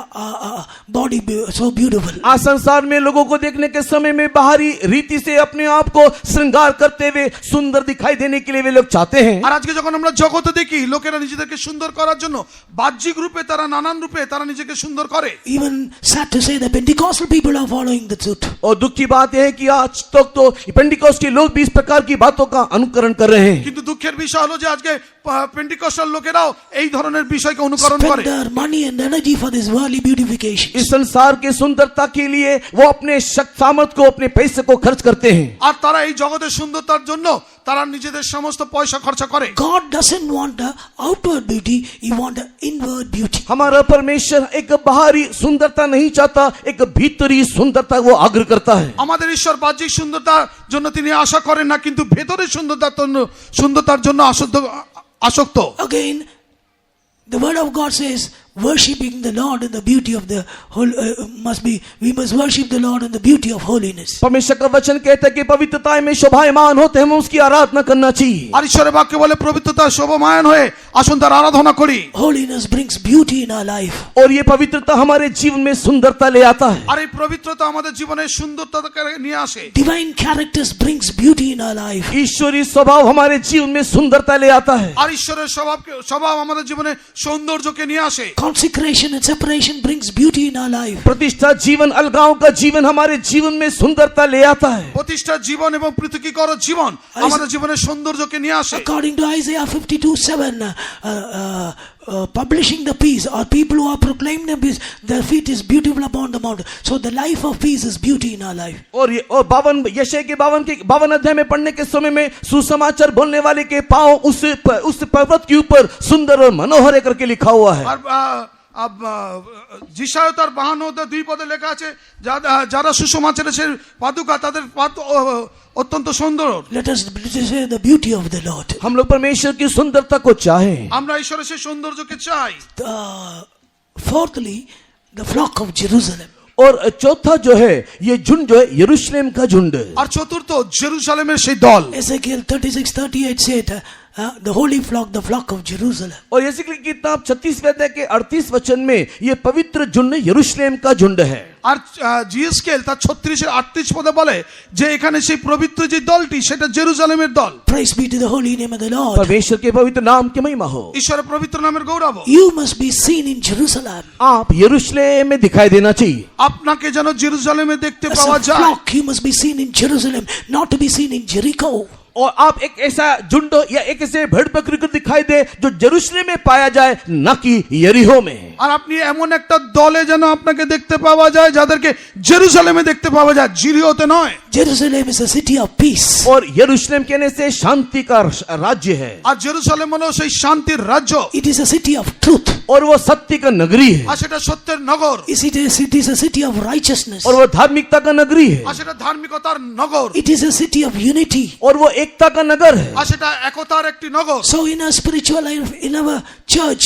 body so beautiful. आज संसार में लोगों को देखने के समय में बाहरी रीति से अपने आप को श्रृंगार करते हुए सुंदर दिखाई देने के लिए वे लोग चाहते हैं। আর আজকে যখন আমরা জগতে দেখি লোকেরা নিজেদেরকে সুন্দর করার জন্য বাহ্যিক রূপে তারা নানান রূপে তারা নিজেকে সুন্দর করে। Even sad to say the Pentecostal people are following the suit. और दुख की बात यह है कि आज तक तो पेंटिकॉस्ट के लोग भी इस प्रकार की बातों का अनुकरण कर रहे हैं। কিন্তু দুঃখের বিষয় হলো যে আজকে পেন্টিকস্টাল লোকেরাও এই ধরনের বিষয়কে অনুকরণ Spend করে। their money and energy for this worldly beautification. इस संसार के सुंदरता के लिए वो अपने शक्ति सामर्थ को, अपने पैसे को खर्च करते हैं। আর তারা এই জগতের সুন্দরতার জন্য তারা নিজেদের সমস্ত পয়সা খরচা করে। God doesn't want the outward beauty, He wants the inward beauty. हमारा परमेश्वर एक बाहरी सुंदरता नहीं चाहता, एक भीतरी सुंदरता वो आग्रह करता है। আমাদের ঈশ্বর বাহ্যিক সুন্দরতার জন্য তিনি আশা করেন না, কিন্তু ভেতরের সুন্দরতার জন্য আসক্ত। Again, the word of God says, worshiping the Lord in the beauty of the whole we must worship the Lord in the beauty of holiness. परमेश्वर का वचन कहता है कि पवित्रता में शोभायमान होते हैं, हमें उसकी आराधना करना चाहिए। আর ঈশ্বরের বাক্য বলে পবিত্রতা শোভায়মান হয়ে আসুন তার আরাধনা করি। Holiness brings beauty in our life. और ये पवित्रता हमारे जीवन में सुंदरता ले आता है। আর এই পবিত্রতা আমাদের জীবনে সুন্দরতা নিয়ে আসে। Divine characters brings beauty in our life. ईश्वरीय स्वभाव हमारे जीवन में सुंदरता ले आता है। আর ঈশ্বরের স্বভাব আমাদের জীবনে সৌন্দর্যকে নিয়ে আসে। Consecration and separation brings beauty in our life. प्रतिष्ठा जीवन, अलगाव का जीवन हमारे जीवन में सुंदरता ले आता है। প্রতিষ্ঠা জীবন এবং পৃথকীকরণ জীবন আমাদের জীবনে সৌন্দর্যকে নিয়ে আসে। According to Isaiah 52:7, publishing the peace, or people who are proclaiming the peace, their feet is beautiful upon the mountain. So the life of peace is beauty in our life. और 52 के 52 अध्याय में पढ़ने के समय में सुसमाचार बोलने वाले के पांव उस पर्वत के ऊपर सुंदर और मनोहर है करके लिखा हुआ है। যিশায় তার 52 দুই পদে লেখা আছে যারা সুসমাচারের সেই পাদুকা তাদের পাদ অত্যন্ত সুন্দর। Let us say the beauty of the Lord. हम लोग परमेश्वर की सुंदरता को चाहें। আমরা ঈশ্বরের সেই সৌন্দর্যকে চাই। Fourthly, the flock of Jerusalem. और चौथा जो है ये झुंड जो है यरूशलेम का झुंड। আর চতুর্থ জেরুজালেমের সেই দল। Ezekiel 36:38 said, the holy flock, the flock of Jerusalem. और यहेजकेल की किताब 36वें अध्याय के 38 वचन में ये पवित्र झुंड यरूशलेम का झुंड है। আর জিএসকেল তার 36-38 পদে বলে যে এখানে সেই পবিত্র যে দলটি সেটা জেরুজালেমের দল। Praise be to the holy name of the Lord. परमेश्वर के पवित्र नाम की महिमा हो। ঈশ্বরের পবিত্র নামের গৌরব। You must be seen in Jerusalem. आप यरूशलेम में दिखाई देना चाहिए। আপনাকে যেন জেরুজালেমে দেখতে As পাওয়া a যায়। flock, you must be seen in Jerusalem, not to be seen in Jericho. और आप एक ऐसा झुंड या एक ऐसे भेड़ बकरी को दिखाई दे जो यरूशलेम में पाया जाए, न कि यरीहो में। আর আপনি এমন একটা দলে যেন আপনাকে দেখতে পাওয়া যায় যাদেরকে জেরুজালেমে দেখতে পাওয়া যায়, জিরিওতে নয়। Jerusalem is a city of peace. और यरूशलेम कहने से शांति का राज्य है। আর জেরুজালেম হলো সেই শান্তির রাজ্য। It is a city of truth. और वो सत्य का नगरी है। আর সেটা সত্যের নগর। It is a city of righteousness. और वो धार्मिकता का नगरी है। আর সেটা ধার্মিকতার নগর। It is a city of unity. और वो एकता का नगर है। আর সেটা একতার একটি নগর। So in our spiritual life, in our church,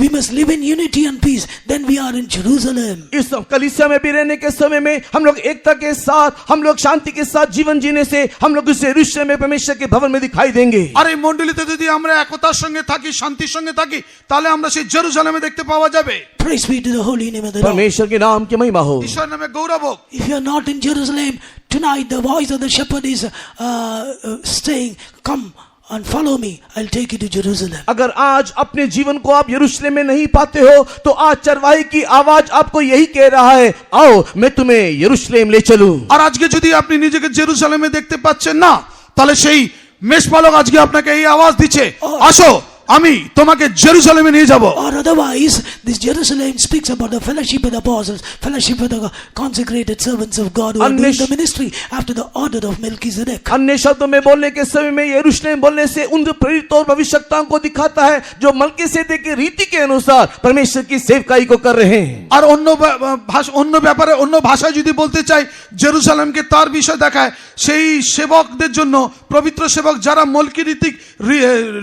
we must live in unity and peace. Then we are in Jerusalem. इस कलीसिया में भी रहने के समय में हम लोग एकता के साथ, हम लोग शांति के साथ जीवन जीने से हम लोग इस यरूशलेम में परमेश्वर के भवन में दिखाई देंगे। আর এই মণ্ডলীতে যদি আমরা একতার সঙ্গে থাকি, শান্তির সঙ্গে থাকি, তাহলে আমরা সেই জেরুজালেমে দেখতে পাওয়া যাবে। Praise be to the holy name of the Lord. परमेश्वर के नाम की महिमा हो। ঈশ্বরের নামে গৌরব হোক। If you are not in Jerusalem tonight, the voice of the shepherd is saying, "Come and follow me. I'll take you to Jerusalem." अगर आज अपने जीवन को आप यरूशलेम में नहीं पाते हो तो आज चरवाही की आवाज आपको यही कह रहा है, आओ मैं तुम्हें यरूशलेम ले चलूं। আর আজকে যদি আপনি নিজেকে জেরুজালেমে দেখতে পাচ্ছেন না, তাহলে সেই মেষপালক আজকে আপনাকে এই আওয়াজ দিচ্ছে, আসো আমি তোমাকে জেরুজালেমে নিয়ে যাব। Or otherwise, this Jerusalem speaks about the fellowship of the apostles, fellowship with the consecrated servants of God who are doing the ministry after the order of Melchizedek. अन्य शब्दों में बोलने के समय में यरूशलेम बोलने से उन प्रेरितों और भविष्यवक्ताओं को दिखाता है जो मलकीसेदेक की रीति के अनुसार परमेश्वर की सेवकाई को कर रहे हैं। আর অন্য ব্যাপারে অন্য ভাষায় যদি বলতে চাই, জেরুজালেমকে তার বিষয় দেখায় সেই সেবকদের জন্য, পবিত্র সেবক যারা মলকি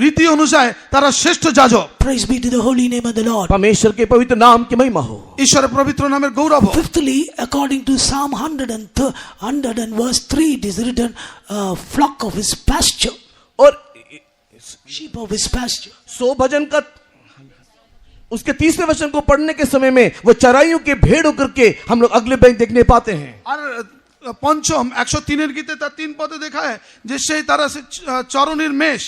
রীতি অনুযায়ী তারা শ্রেষ্ঠ যাজক। Praise be to the holy name of the Lord. परमेश्वर के पवित्र नाम की महिमा हो। ঈশ্বরের পবিত্র নামের গৌরব হোক। Fifthly, according to Psalm 100 and verse 3, it is written, flock of his pasture, और sheep of his pasture. 100 भजन का उसके 30वें वचन को पढ़ने के समय में वो चराइयों के भेड़ होकर के हम लोग अगले बैंक देखने पाते हैं। আর পঞ্চম 103 গীতে তার 3 পদে দেখায় যে সেই তারা চরণীর মেষ।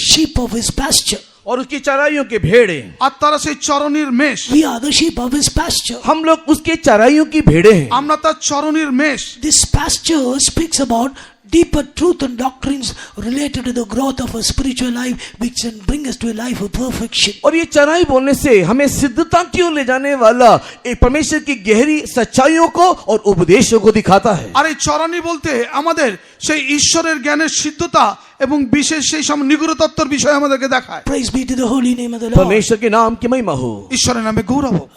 Sheep of his pasture. और उसकी चराइयों के भेड़े। আর তারা সেই চরণীর মেষ। We are the sheep of his pasture. हम लोग उसके चराइयों की भेड़े हैं। আমরা তার চরণীর মেষ। This pasture speaks about deeper truth and doctrines related to the growth of a spiritual life, which can bring us to a life of perfection. और ये चराई बोलने से हमें सिद्धता की ओर ले जाने वाला एक परमेश्वर की गहरी सच्चाइयों को और उपदेशों को दिखाता है। আর এই চরণী বলতে আমাদের সেই ঈশ্বরের জ্ঞানের সিদ্ধতা এবং বিশেষ সেই সব নিগূঢ় তত্ত্বের বিষয় আমাদেরকে দেখায়। Praise be to the holy name of the Lord. परमेश्वर के नाम की महिमा हो। ঈশ্বরের নামে গৌরব হোক।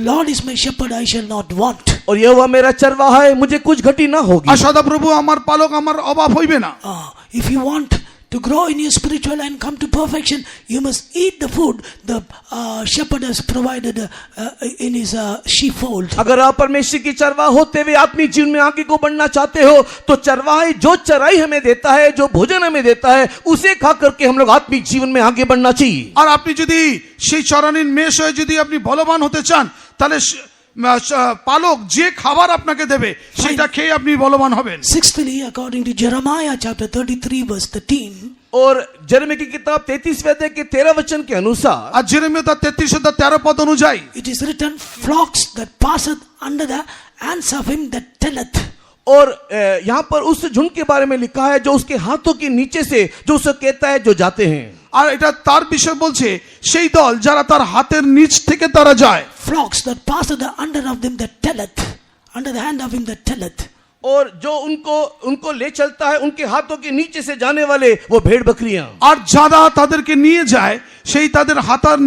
Lord is my shepherd, I shall not want. और यहोवा मेरा चरवाहा है, मुझे कुछ घटी ना होगी। আর সদাপ্রভু আমার পালক, আমার অভাব হইবে না। If you want to grow in your spiritual and come to perfection, you must eat the food the shepherd has provided in his sheepfold. अगर आप परमेश्वर की चरवाहा होते हुए आत्मिक जीवन में आगे को बढ़ना चाहते हो तो चरवाहा जो चराई हमें देता है, जो भोजन हमें देता है, उसे खा करके हम लोग आत्मिक जीवन में आगे बढ़ना चाहिए। আর আপনি যদি সেই চরণীর মেষ হয়ে যদি আপনি বলবান হতে চান, তাহলে পালক যে খাবার আপনাকে দেবে সেটা খেয়ে আপনি বলবান হবেন। Sixthly, according to Jeremiah chapter 33 verse 13, और यिर्मयाह की किताब 33वें अध्याय के 13 वचन के अनुसार, আর জেরেমিয়া তার 33:13 পদ অনুযায়ী it is written, flocks that passeth under the hands of him that telleth. और यहाँ पर उस झुंड के बारे में लिखा है जो उसके हाथों के नीचे से जो उसे कहता है जो जाते हैं। আর এটা তার বিষয় বলছে সেই দল যারা তার হাতের নিচ থেকে তারা যায়। Flocks that pass under of them that telleth, under the hand of him that telleth. और जो उनको ले चलता है, उनके हाथों के नीचे से जाने वाले वो भेड़ बकरियां। আর যারা তাদেরকে নিয়ে যায় সেই তাদের হাতের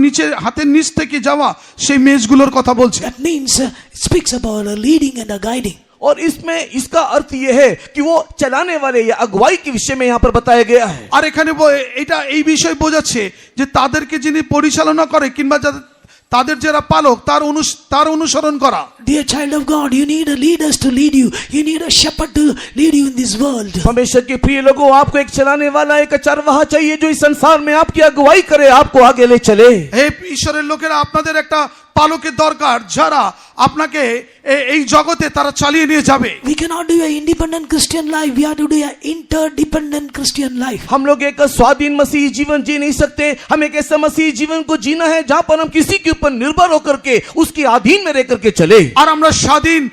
নিচ থেকে যাওয়া সেই মেষগুলোর কথা বলছে। That means it speaks about a leading and a guiding. और इसमें इसका अर्थ यह है कि वो चलाने वाले या अगुवाई के विषय में यहाँ पर बताया गया है। আর এখানে এটা এই বিষয় বোঝাচ্ছে যে তাদেরকে যিনি পরিচালনা করে কিংবা তাদের যারা পালক তার অনুসরণ করা। Dear child of God, you need a leader to lead you. You need a shepherd to lead you in this world. परमेश्वर के प्रिय लोगों, आपको एक चलाने वाला, एक चरवाहा चाहिए जो इस संसार में आपकी अगुवाई करे, आपको आगे ले चले। হে ঈশ্বরের লোকেরা, আপনাদের একটা পালকের দরকার যারা আপনাকে এই জগতে তারা চালিয়ে নিয়ে যাবে। We cannot do an independent Christian life. We have to do an interdependent Christian life. हम लोग एक स्वाधीन मसीही जीवन जी नहीं सकते। हम एक ऐसा मसीही जीवन को जीना है जहां पर हम किसी के ऊपर निर्भर होकर के उसके अधीन में रह करके चले। আর আমরা স্বাধীন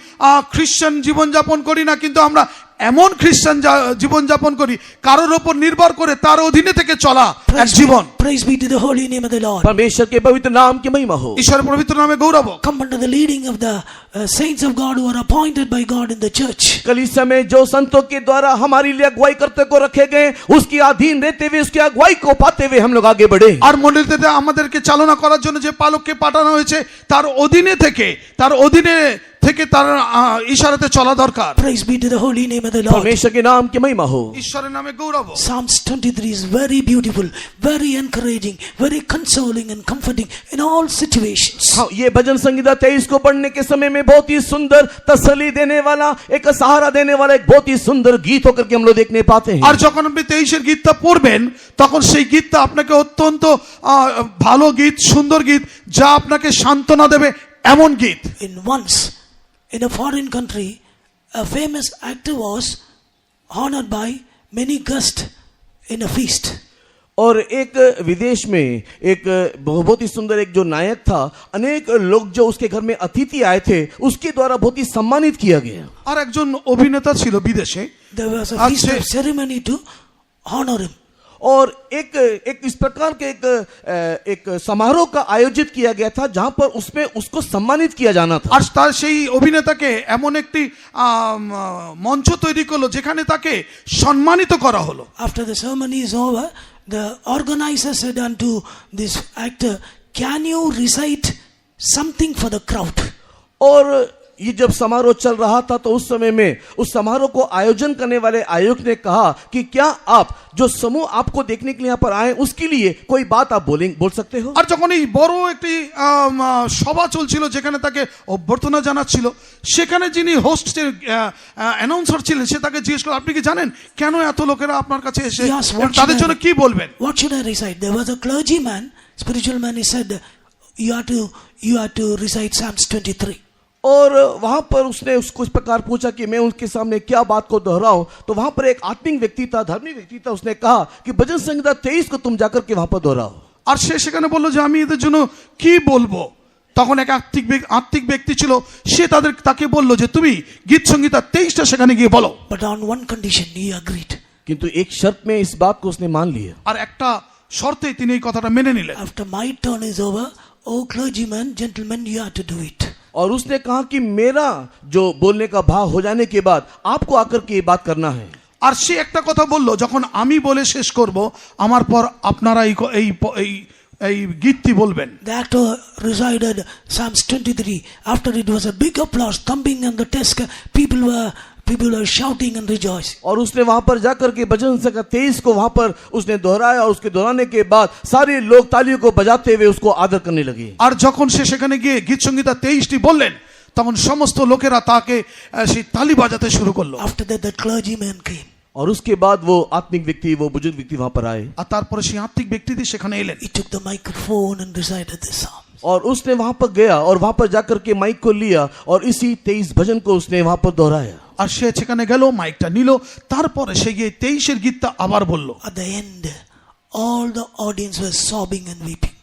খ্রিস্টান জীবনযাপন করি না, কিন্তু আমরা এমন খ্রিস্টান জীবনযাপন করি কারোর উপর নির্ভর করে তার অধীনে থেকে চলা এক জীবন। Praise be to the holy name of the Lord. परमेश्वर के पवित्र नाम की महिमा हो। ঈশ্বরের পবিত্র নামে গৌরব। Come under the leading of the saints of God who are appointed by God in the church. कलीसिया में जो संतों के द्वारा हमारे लिए अगुवाई करते को रखे गए, उसकी अधीन रहते हुए, उसकी अगुवाई को पाते हुए हम लोग आगे बढ़े। আর মণ্ডলীতে আমাদেরকে চালনা করার জন্য যে পালককে পাঠানো হয়েছে তার অধীনে থেকে তার ইশারাতে চলা দরকার। Praise be to the holy name of the Lord. परमेश्वर के नाम की महिमा हो। ঈশ্বরের নামে গৌরব। Psalms 23 is very beautiful, very encouraging, very consoling and comforting in all situations. हाँ, ये भजन संगीता 23 को पढ़ने के समय में बहुत ही सुंदर, तसल्ली देने वाला, एक सहारा देने वाला एक बहुत ही सुंदर गीत होकर के हम लोग देखने पाते हैं। আর যখন আপনি 23 গীতটা পড়বেন তখন সেই গীতটা আপনাকে অত্যন্ত ভালো গীত, সুন্দর গীত, যা আপনাকে সান্ত্বনা দেবে এমন গীত। In a foreign country, a famous actor was honored by many guests in a feast. और एक विदेश में एक बहुत ही सुंदर एक जो नायक था, अनेक लोग जो उसके घर में अतिथि आए थे उसके द्वारा बहुत ही सम्मानित किया गया। আর একজন অভিনেতা ছিল বিদেশে। There was a feast of ceremony to honor him. और एक इस प्रकार के एक समारोह का आयोजित किया गया था जहां पर उसमें उसको सम्मानित किया जाना था। আর তার সেই অভিনেতাকে এমন একটি মঞ্চ তৈরি করলো যেখানে তাকে সম্মানিত করা হলো। After the ceremony is over, the organizer said unto this actor, "Can you recite something for the crowd?" और ये जब समारोह चल रहा था तो उस समय में उस समारोह को आयोजन करने वाले आयुक्त ने कहा कि क्या आप जो समूह आपको देखने के लिए यहाँ पर आए उसके लिए कोई बात आप बोल सकते हो। আর যখন এই বড় একটি সভা চলছিল যেখানে তাকে অভ্যর্থনা জানাচ্ছিল, সেখানে যিনি হোস্ট অ্যানাউন্সার ছিলেন সে তাকে জিজ্ঞেস করল, আপনি কি জানেন কেন এত লোকেরা আপনার কাছে এসে তাদের জন্য কি বলবেন? What should I recite? There was a clergyman, spiritual man. He said, you have to recite Psalms 23. और वहां पर उसने उसको इस प्रकार पूछा कि मैं उनके सामने क्या बात को दोहराऊं, तो वहां पर एक आत्मिक व्यक्ति था, धार्मिक व्यक्ति था, उसने कहा कि भजन संहिता 23 को तुम जाकर के वहां पर दोहराओ। আর সে সেখানে বলল যে আমি এদের জন্য কি বলবো। তখন এক আত্মিক ব্যক্তি ছিল, সে তাকে বলল যে তুমি গীত সংহিতা 23টা সেখানে গিয়ে বলো। But on one condition he agreed. किंतु एक शर्त में इस बात को उसने मान लिया। আর একটা শর্তে তিনি এই কথাটা মেনে নিলেন। After my turn is over, oh clergyman, gentlemen, you have to do it. और उसने कहा कि मेरा जो बोलने का भाव हो जाने के बाद आपको आकर के ये बात करना है। আর সে একটা কথা বলল, যখন আমি বলে শেষ করব আমার পর আপনারা এই গীতটি বলবেন। The actor recited Psalms 23. After it was a big applause, thumping on the desk. People were shouting and rejoicing. और उसने वहां पर जाकर के भजन संहिता 23 को वहां पर उसने दोहराया और उसके दोहराने के बाद सारे लोग तालियों को बजाते हुए उसको आदर करने लगे। আর যখন সে সেখানে গিয়ে গীত সংহিতা 23টি বললেন তখন সমস্ত লোকেরা তাকে সেই তালি বাজাতে শুরু করলো। After that, the clergyman came. और उसके बाद वो आत्मिक व्यक्ति, वो बुजुर्ग व्यक्ति वहां पर आए। আর তারপরে সেই আত্মিক ব্যক্তিটি সেখানে এলেন। He took the microphone and recited the psalm. और उसने वहां पर गया और वहां पर जाकर के माइक को लिया और इसी 23 भजन को उसने वहां पर दोहराया। আর সে সেখানে গেল, মাইকটা নিল, তারপরে সে গিয়ে 23 গীতটা আবার বলল। At the end, all the audience was sobbing and weeping.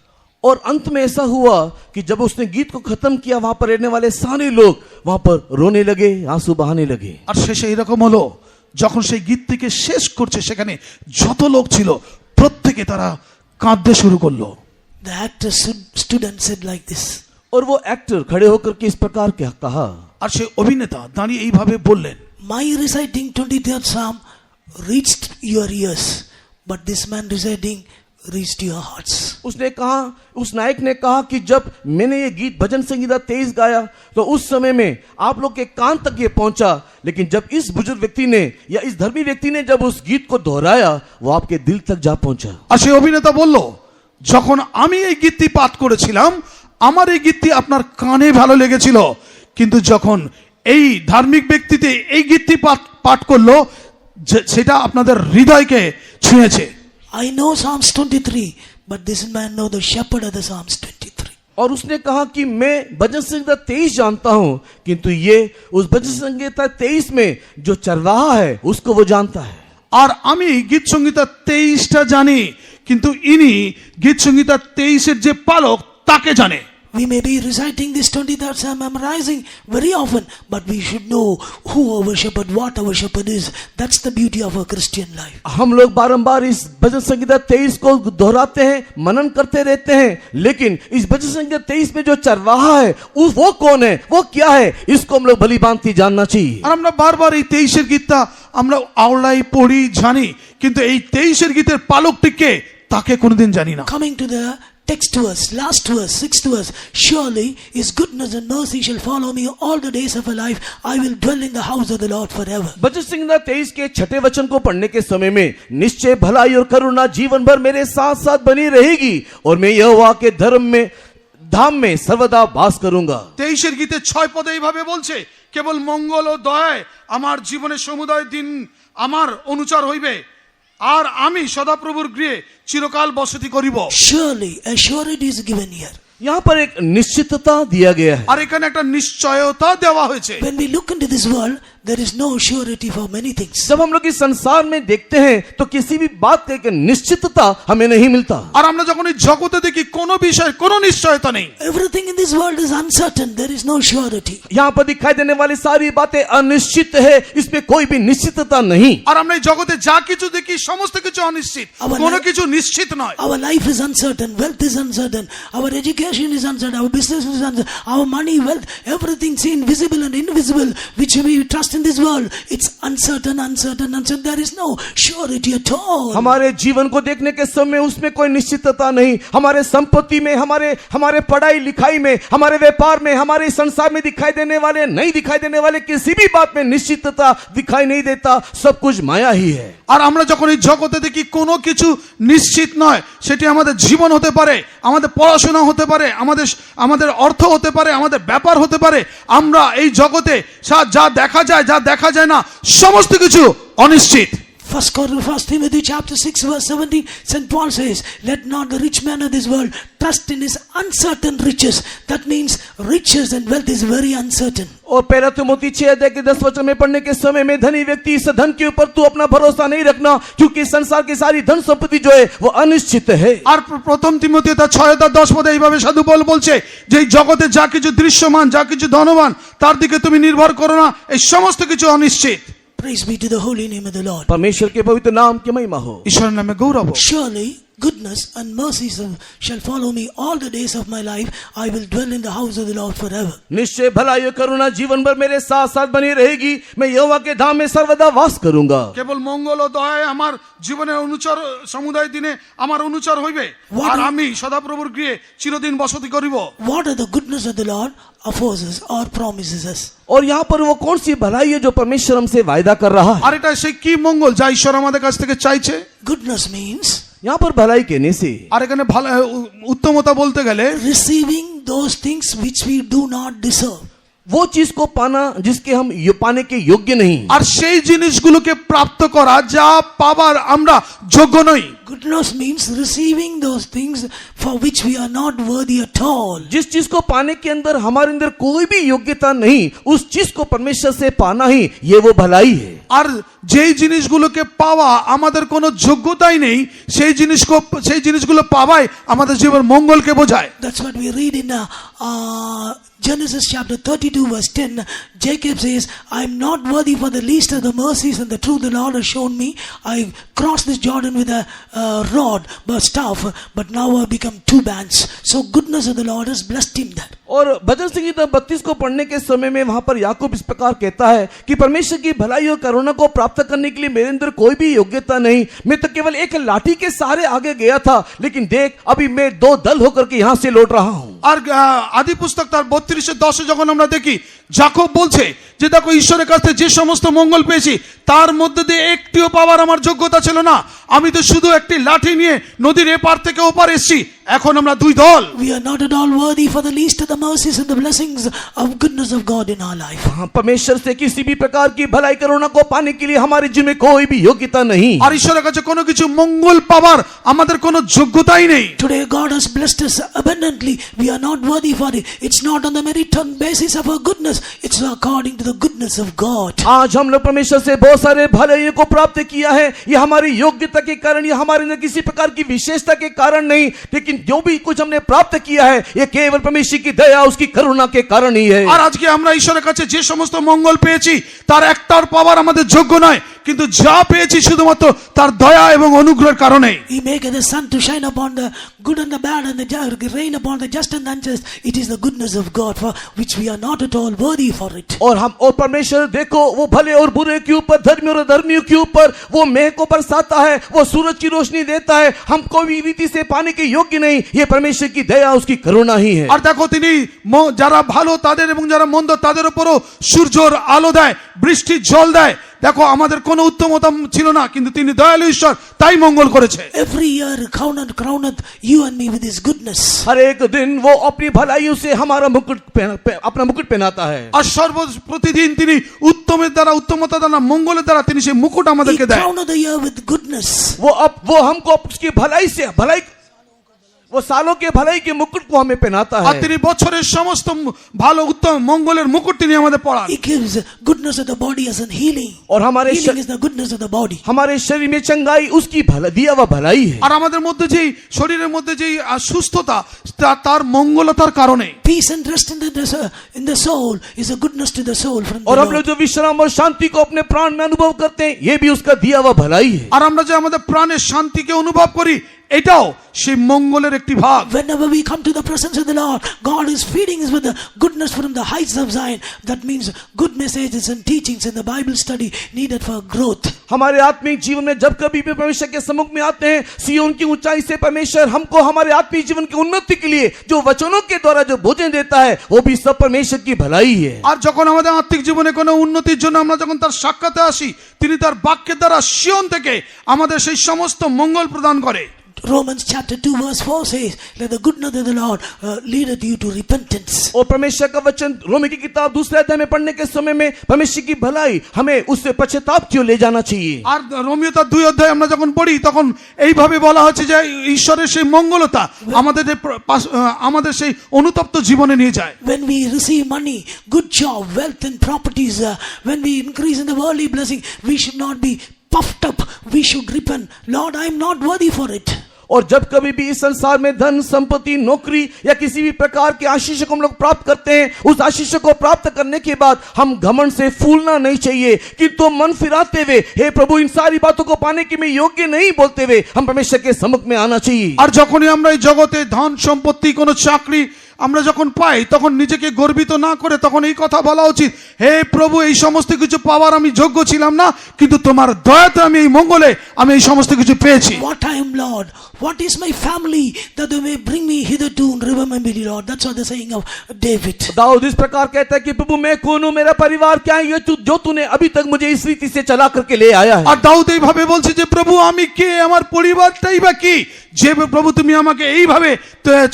और अंत में ऐसा हुआ कि जब उसने गीत को खत्म किया वहां पर रहने वाले सारे लोग वहां पर रोने लगे, आंसू बहाने लगे। আর শেষে এরকম হলো, যখন সেই গীতটিকে শেষ করছে সেখানে যত লোক ছিল প্রত্যেকে তারা কাঁদতে শুরু করলো। The actor stood and said like this. और वो एक्टर खड़े होकर के इस प्रकार क्या कहा, আর সে অভিনেতা দাঁড়িয়ে এইভাবে বললেন, My reciting 23rd Psalm reached your ears, but this man reciting reached your hearts. उसने कहा, उस नायक ने कहा कि जब मैंने ये गीत भजन संगीता 23 गाया तो उस समय में आप लोग के कान तक ये पहुंचा, लेकिन जब इस बुजुर्ग व्यक्ति ने या इस धर्मी व्यक्ति ने जब उस गीत को दोहराया वो आपके दिल तक जा पहुंचा। আর সেই অভিনেতা বলল, যখন আমি এই গীতটি পাঠ করেছিলাম আমার এই গীতটি আপনার কানে ভালো লেগেছিল, কিন্তু যখন এই ধার্মিক ব্যক্তিতে এই গীতটি পাঠ করলো সেটা আপনাদের হৃদয়কে ছুঁয়েছে। I know Psalms 23, but this man know the shepherd of the Psalms 23. और उसने कहा कि मैं भजन संगीता 23 जानता हूं, किंतु ये उस भजन संगीता 23 में जो चरवाहा है उसको वो जानता है। আর আমি গীত সংগীতা 23টা জানি, কিন্তু ইনি গীত সংগীতা 23-এর যে পালক তাকে জানে। We may be reciting this 23rd Psalm memorizing very often, but we should know who our shepherd, what our shepherd is. That's the beauty of a Christian life. हम लोग बारंबार इस भजन संगीता 23 को दोहराते हैं, मनन करते रहते हैं, लेकिन इस भजन संगीता 23 में जो चरवाहा है वो कौन है, वो क्या है, इसको हम लोग भली भांति जानना चाहिए। আর আমরা বারবার এই 23-এর গীতটা আমরা আওলাই পড়ি জানি, কিন্তু এই 23-এর গীতের পালকটিকে তাকে কোনোদিন জানি না। Coming to the text verse, last verse, 6th verse, surely his goodness and mercy shall follow me all the days of my life. I will dwell in the house of the Lord forever. भजन संगीता 23 के छठे वचन को पढ़ने के समय में निश्चय भलाई और करुणा जीवन भर मेरे साथ साथ बनी रहेगी और मैं यहोवा के धर्म में धाम में सर्वदा वास करूंगा। 23-এর গীতে 6 পদে এইভাবে বলছে, কেবল মঙ্গল ও দয়ায় আমার জীবনের সমুদয় দিন আমার অনুচার হইবে, আর আমি সদাপ্রভুর গৃহে চিরকাল বসতি করিব। Surely a surety is given here. यहाँ पर एक निश्चितता दिया गया है। আর এখানে একটা নিশ্চয়তা দেওয়া হয়েছে। When we look into this world, there is no surety for many things. जब हम लोग इस संसार में देखते हैं तो किसी भी बात का एक निश्चितता हमें नहीं मिलता। আর আমরা যখন এই জগতে দেখি কোনো বিষয়ে কোনো নিশ্চয়তা নেই। Everything in this world is uncertain. There is no surety. यहाँ पर दिखाई देने वाली सारी बातें अनिश्चित है, इसमें कोई भी निश्चितता नहीं। আর আমরা এই জগতে যা কিছু দেখি সমস্ত কিছু অনিশ্চিত, কোনো কিছু নিশ্চিত নয়। Our life is uncertain. Wealth is uncertain. Our education is uncertain. Our business is uncertain. Our money, wealth, everything seen, visible and invisible, which we trust in this world, it's uncertain. There is no surety at all. हमारे जीवन को देखने के समय उसमें कोई निश्चितता नहीं। हमारे संपत्ति में, हमारे पढ़ाई लिखाई में, हमारे व्यापार में, हमारे संसार में दिखाई देने वाले, नहीं दिखाई देने वाले किसी भी बात में निश्चितता दिखाई नहीं देता। सब कुछ माया ही है। আর আমরা যখন এই জগতে দেখি কোনো কিছু নিশ্চিত নয়, সেটি আমাদের জীবন হতে পারে, আমাদের পড়াশোনা হতে পারে, আমাদের অর্থ হতে পারে, আমাদের ব্যাপার হতে পারে। আমরা এই জগতে যা দেখা যায় যা দেখা যায় না সমস্ত কিছু অনিশ্চিত। 1 Timothy chapter 6 verse 17, St. Paul says, let not the rich man of this world trust in his uncertain riches. That means riches and wealth is very uncertain. और पहला तिमोथी 6:10 में पढ़ने के समय में धनी व्यक्ति इस धन के ऊपर तू अपना भरोसा नहीं रखना, क्योंकि संसार की सारी धन संपत्ति जो है वो अनिश्चित है। আর প্রথম তিমোথী 6:10 পদে এইভাবে সাধু পৌল বলছে যে এই জগতে যা কিছু দৃশ্যমান, যা কিছু ধনবান, তার দিকে তুমি নির্ভর করো না, এই সমস্ত কিছু অনিশ্চিত। Praise be to the holy name of the Lord. परमेश्वर के पवित्र नाम की महिमा हो। ঈশ্বরের নামে গৌরব হোক। Surely goodness and mercy shall follow me all the days of my life. I will dwell in the house of the Lord forever. निश्चय भलाई और करुणा जीवन भर मेरे साथ साथ बनी रहेगी, मैं यहोवा के धाम में सर्वदा वास करूंगा। কেবল মঙ্গল ও দয়ায় আমার জীবনের অনুচর সমুদায় দিনে আমার অনুচর হইবে, আর আমি সদাপ্রভুর গৃহে চিরদিন বসতি করিব। What are the goodness of the Lord offers us or promises us? और यहाँ पर वो कौन सी भलाई है जो परमेश्वर हमसे वायदा कर रहा है। আর এটা সেই কি মঙ্গল যা ঈশ্বর আমাদের কাছ থেকে চাইছে। Goodness means यहाँ पर भलाई कहने से আর এখানে ভালো উত্তমতা বলতে গেলে receiving those things which we do not deserve. वो चीज को पाना जिसके हम पाने के योग्य नहीं। আর সেই জিনিসগুলোকে প্রাপ্ত করা যা পাবার আমরা যোগ্য নই। Goodness means receiving those things for which we are not worthy at all. जिस चीज को पाने के अंदर हमारे अंदर कोई भी योग्यता नहीं, उस चीज को परमेश्वर से पाना ही ये वो भलाई है। আর যেই জিনিসগুলোকে পাওয়া আমাদের কোনো যোগ্যতাই নেই, সেই জিনিসগুলো পাওয়াই আমাদের জীবনের মঙ্গলকে বোঝায়। That's what we read in Genesis chapter 32 verse 10, Jacob says, I am not worthy for the least of the mercies and the truth the Lord has shown me. I crossed this Jordan with a rod, but staff, but now I become two bands. So goodness of the Lord has blessed him there. और भजन संगीता 32 को पढ़ने के समय में वहां पर याकूब इस प्रकार कहता है कि परमेश्वर की भलाई और करुणा को प्राप्त करने के लिए मेरे अंदर कोई भी योग्यता नहीं, मैं तो केवल एक लाठी के सहारे आगे गया था, लेकिन देख अभी मैं दो दल होकर के यहां से लौट रहा हूं। আর আদি পুস্তক তার 32:10 যখন আমরা দেখি, যাকব বলছে যে দেখো ঈশ্বরের কাছ থেকে যে সমস্ত মঙ্গল পেয়েছি তার মধ্যে দিয়ে একটিও পাওয়ার আমার যোগ্যতা ছিল না, আমি তো শুধু একটি লাঠি নিয়ে নদীর এপার থেকে ওপার এসেছি, এখন আমরা দুই দল। We are not at all worthy for the least of the mercies and the blessings of goodness of God in our life. हाँ, परमेश्वर से किसी भी प्रकार की भलाई करुणा को पाने के लिए हमारे जीवन में कोई भी योग्यता नहीं। আর ঈশ্বরের কাছে কোনো কিছু মঙ্গল পাওয়ার আমাদের কোনো যোগ্যতাই নেই। Today God has blessed us abundantly. We are not worthy for it. It's not on the merit on basis of our goodness. It's according to the goodness of God. आज हम लोग परमेश्वर से बहुत सारे भलाई को प्राप्त किया है, ये हमारी योग्यता के कारण, ये हमारे अंदर किसी प्रकार की विशेषता के कारण नहीं, लेकिन जो भी कुछ हमने प्राप्त किया है ये केवल परमेश्वर की दया, उसकी करुणा के कारण ही है। আর আজকে আমরা ঈশ্বরের কাছে যে সমস্ত মঙ্গল পেয়েছি তার একটার পাওয়ার আমাদের যোগ্য নয়, কিন্তু যা পেয়েছি শুধুমাত্র তার দয়া এবং অনুগ্রহের কারণে। He maketh the sun to shine upon the good and the bad, and the rain upon the just and the unjust. It is the goodness of God for which we are not at all worthy for it. और हम और परमेश्वर देखो वो भले और बुरे के ऊपर, धर्मी और अधर्मियों के ऊपर वो मेघ को बरसाता है, वो सूरज की रोशनी देता है, हम कोई रीति से पाने के योग्य नहीं, ये परमेश्वर की दया, उसकी करुणा ही है। আর দেখো তিনি যারা ভালো তাদের এবং যারা মন্দ তাদের উপরও সূর্যর আলো দেয়, বৃষ্টির জল দেয়। দেখো আমাদের কোনো উত্তমতা ছিল না, কিন্তু তিনি দয়ালু ঈশ্বর, তাই মঙ্গল করেছে। Every year crowneth you and me with his goodness. हर एक दिन वो अपनी भलाइयों से हमारा अपना मुकुट पहनाता है। আর প্রতিদিন তিনি উত্তমের দ্বারা, উত্তমতা দ্বারা, মঙ্গলের দ্বারা তিনি সেই মুকুট He আমাদেরকে দেয়। crowneth the year with goodness. वो हमको उसकी भलाई से भलाई, वो सालों के भलाई के मुकुट को हमें पहनाता আর है। তিনি বছরের সমস্ত ভালো উত্তম মঙ্গলের মুকুট তিনি আমাদের পরান। He gives goodness of the body as an healing. और हमारे Healing is the goodness of the body. हमारे शरीर में चंगाई उसकी दिया हुआ भलाई है। আর আমাদের মধ্যে যেই শরীরের মধ্যে যেই সুস্থতা তার মঙ্গলতার কারণে। Peace and rest in the soul is a goodness to the soul from the और हम Lord. लोग जो विश्राम और शांति को अपने प्राण में अनुभव करते हैं, ये भी उसका दिया हुआ भलाई है। আর আমরা যে আমাদের প্রাণের শান্তিকে অনুভব করি এটাও সেই মঙ্গলের একটি ভাগ। Whenever we come to the presence of the Lord, God is feeding us with the goodness from the heights of Zion. That means good messages and teachings in the Bible study needed for growth. हमारे आत्मिक जीवन में जब कभी भी परमेश्वर के सम्मुख में आते हैं, सिय्योन की ऊंचाई से परमेश्वर हमको हमारे आत्मिक जीवन की उन्नति के लिए जो वचनों के द्वारा जो भोजन देता है, वो भी सब परमेश्वर की भलाई है। আর যখন আমাদের আত্মিক জীবনে কোনো উন্নতির জন্য আমরা যখন তার সাক্ষাতে আসি, তিনি তার বাক্যের দ্বারা সিয়ন থেকে আমাদের সেই সমস্ত মঙ্গল প্রদান করে। Romans chapter 2 verse 4 says, let the goodness of the Lord leadeth you to repentance. और परमेश्वर का वचन रोमी की किताब 2 अध्याय में पढ़ने के समय में परमेश्वर की भलाई हमें उससे पश्चाताप की ओर ले जाना चाहिए। আর রোমীয় তার 2 অধ্যায় আমরা যখন পড়ি তখন এইভাবে বলা হচ্ছে যে ঈশ্বরের সেই মঙ্গলতা আমাদের সেই অনুতপ্ত জীবনে নিয়ে যায়। When we receive money, good job, wealth and properties, when we increase in the worldly blessing, we should not be puffed up. We should repent. Lord, I am not worthy for it. और जब कभी भी इस संसार में धन, संपत्ति, नौकरी या किसी भी प्रकार के आशीष को हम लोग प्राप्त करते हैं, उस आशीष को प्राप्त करने के बाद हम घमंड से फूलना नहीं चाहिए, किंतु मन फिराते हुए हे प्रभु इन सारी बातों को पाने के मैं योग्य नहीं बोलते हुए हम परमेश्वर के सम्मुख में आना चाहिए। আর যখনই আমরা এই জগতে ধন সম্পত্তি কোনো চাকরি আমরা যখন পাই তখন নিজেকে গর্বিত না করে তখন এই কথা বলা উচিত, হে প্রভু এই সমস্ত কিছু পাওয়ার আমি যোগ্য ছিলাম না, কিন্তু তোমার দয়াতে আমি এই মঙ্গলে আমি এই সমস্ত কিছু পেয়েছি। What I am, Lord, what is my family that they may bring me hitherto and remember me, Lord. That's what the saying of David. Dawood इस प्रकार कहता है कि प्रभु मैं कौन हूं, मेरा परिवार क्या है, ये जो तूने अभी तक मुझे इस रीति से चला करके ले आया है। আর দাউদ এইভাবে বলছে যে প্রভু আমি কে, আমার পরিবারটাই বা কি, যে প্রভু তুমি আমাকে এইভাবে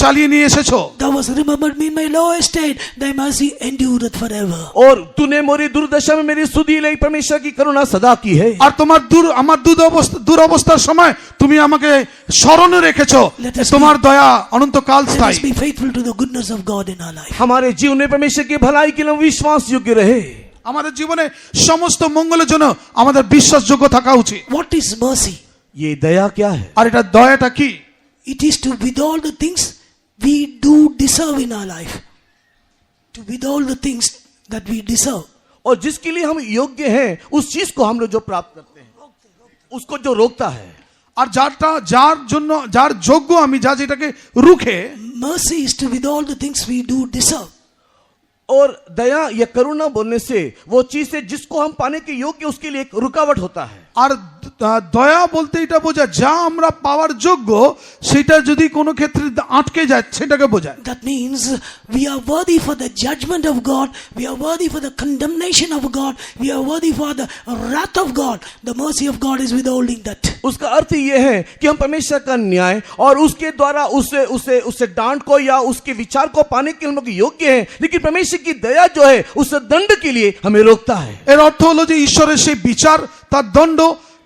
চালিয়ে নিয়ে এসেছো। Thou hast remembered me in my low estate, thy mercy endureth forever. और तूने मेरी दुर्दशा में मेरी सुधि लाई, परमेश्वर की करुणा सदा की है। আর তোমার আমার দুরবস্থার সময় তুমি আমাকে স্মরণে রেখেছো, তোমার দয়া অনন্তকাল Let us স্থায়ী। be faithful to the goodness of God in our life. हमारे जीवन में परमेश्वर की भलाई के लिए विश्वास योग्य रहे। আমাদের জীবনে সমস্ত মঙ্গলের জন্য আমাদের বিশ্বাসযোগ্য থাকা উচিত। What is mercy? ये दया क्या है? আর এটা দয়াটা কি? It is to with all the things we do deserve in our life, to withhold the things that we deserve. और जिसके लिए हम योग्य हैं उस चीज को हम लोग जो प्राप्त करते हैं उसको जो रोकता है। আর যার জন্য যার যোগ্য আমি যা যেটাকে রুখে, Mercy is to withhold the things we do deserve. और दया या करुणा बोलने से वो चीज है जिसको हम पाने के योग्य उसके लिए एक रुकावट होता है। আর দয়া বলতে এটা বোঝায় যা আমরা পাওয়ার যোগ্য সেটা যদি কোনো ক্ষেত্রে আটকে যায় সেটাকে বোঝায়। That means we are worthy for the judgment of God, we are worthy for the condemnation of God, we are worthy for the wrath of God. The mercy of God is withholding that. उसका अर्थ ये है कि हम परमेश्वर का न्याय और उसके द्वारा उसे डांट को या उसके विचार को पाने के लिए हम लोग योग्य हैं, लेकिन परमेश्वर की दया जो है उस दंड के लिए हमें रोकता है। এর অর্থ হলো যে ঈশ্বরের সেই বিচার তার দণ্ড,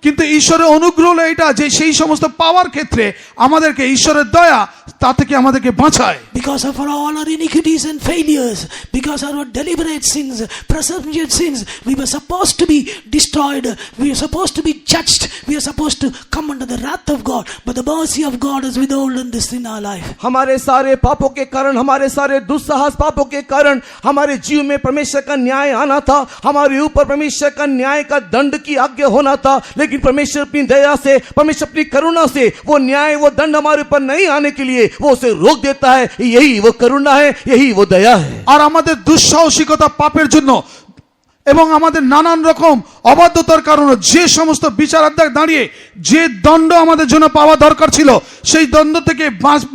কিন্তু ঈশ্বরের অনুগ্রহ হলো এটা যে সেই সমস্ত পাওয়ার ক্ষেত্রে আমাদেরকে ঈশ্বরের দয়া তা থেকে আমাদেরকে বাঁচায়। Because of all our iniquities and failures, because of our deliberate sins, presumptuous sins, we were supposed to be destroyed, we were supposed to be judged, we are supposed to come under the wrath of God, but the mercy of God has withholden this in our life. हमारे सारे पापों के कारण, हमारे सारे दुस्साहस पापों के कारण हमारे जीव में परमेश्वर का न्याय आना था, हमारे ऊपर परमेश्वर का न्याय का दंड की आज्ञा होना था, लेकिन परमेश्वर अपनी दया से, परमेश्वर अपनी करुणा से वो न्याय वो दंड हमारे ऊपर नहीं आने के लिए वो उसे रोक देता है। यही वो करुणा है, यही वो दया है। আর আমাদের দুঃসাহসিকতা পাপের জন্য এবং আমাদের নানান রকম অবাধ্যতার কারণে যে সমস্ত বিচারাধ্যায় দাঁড়িয়ে যে দণ্ড আমাদের জন্য পাওয়া দরকার ছিল সেই দণ্ড থেকে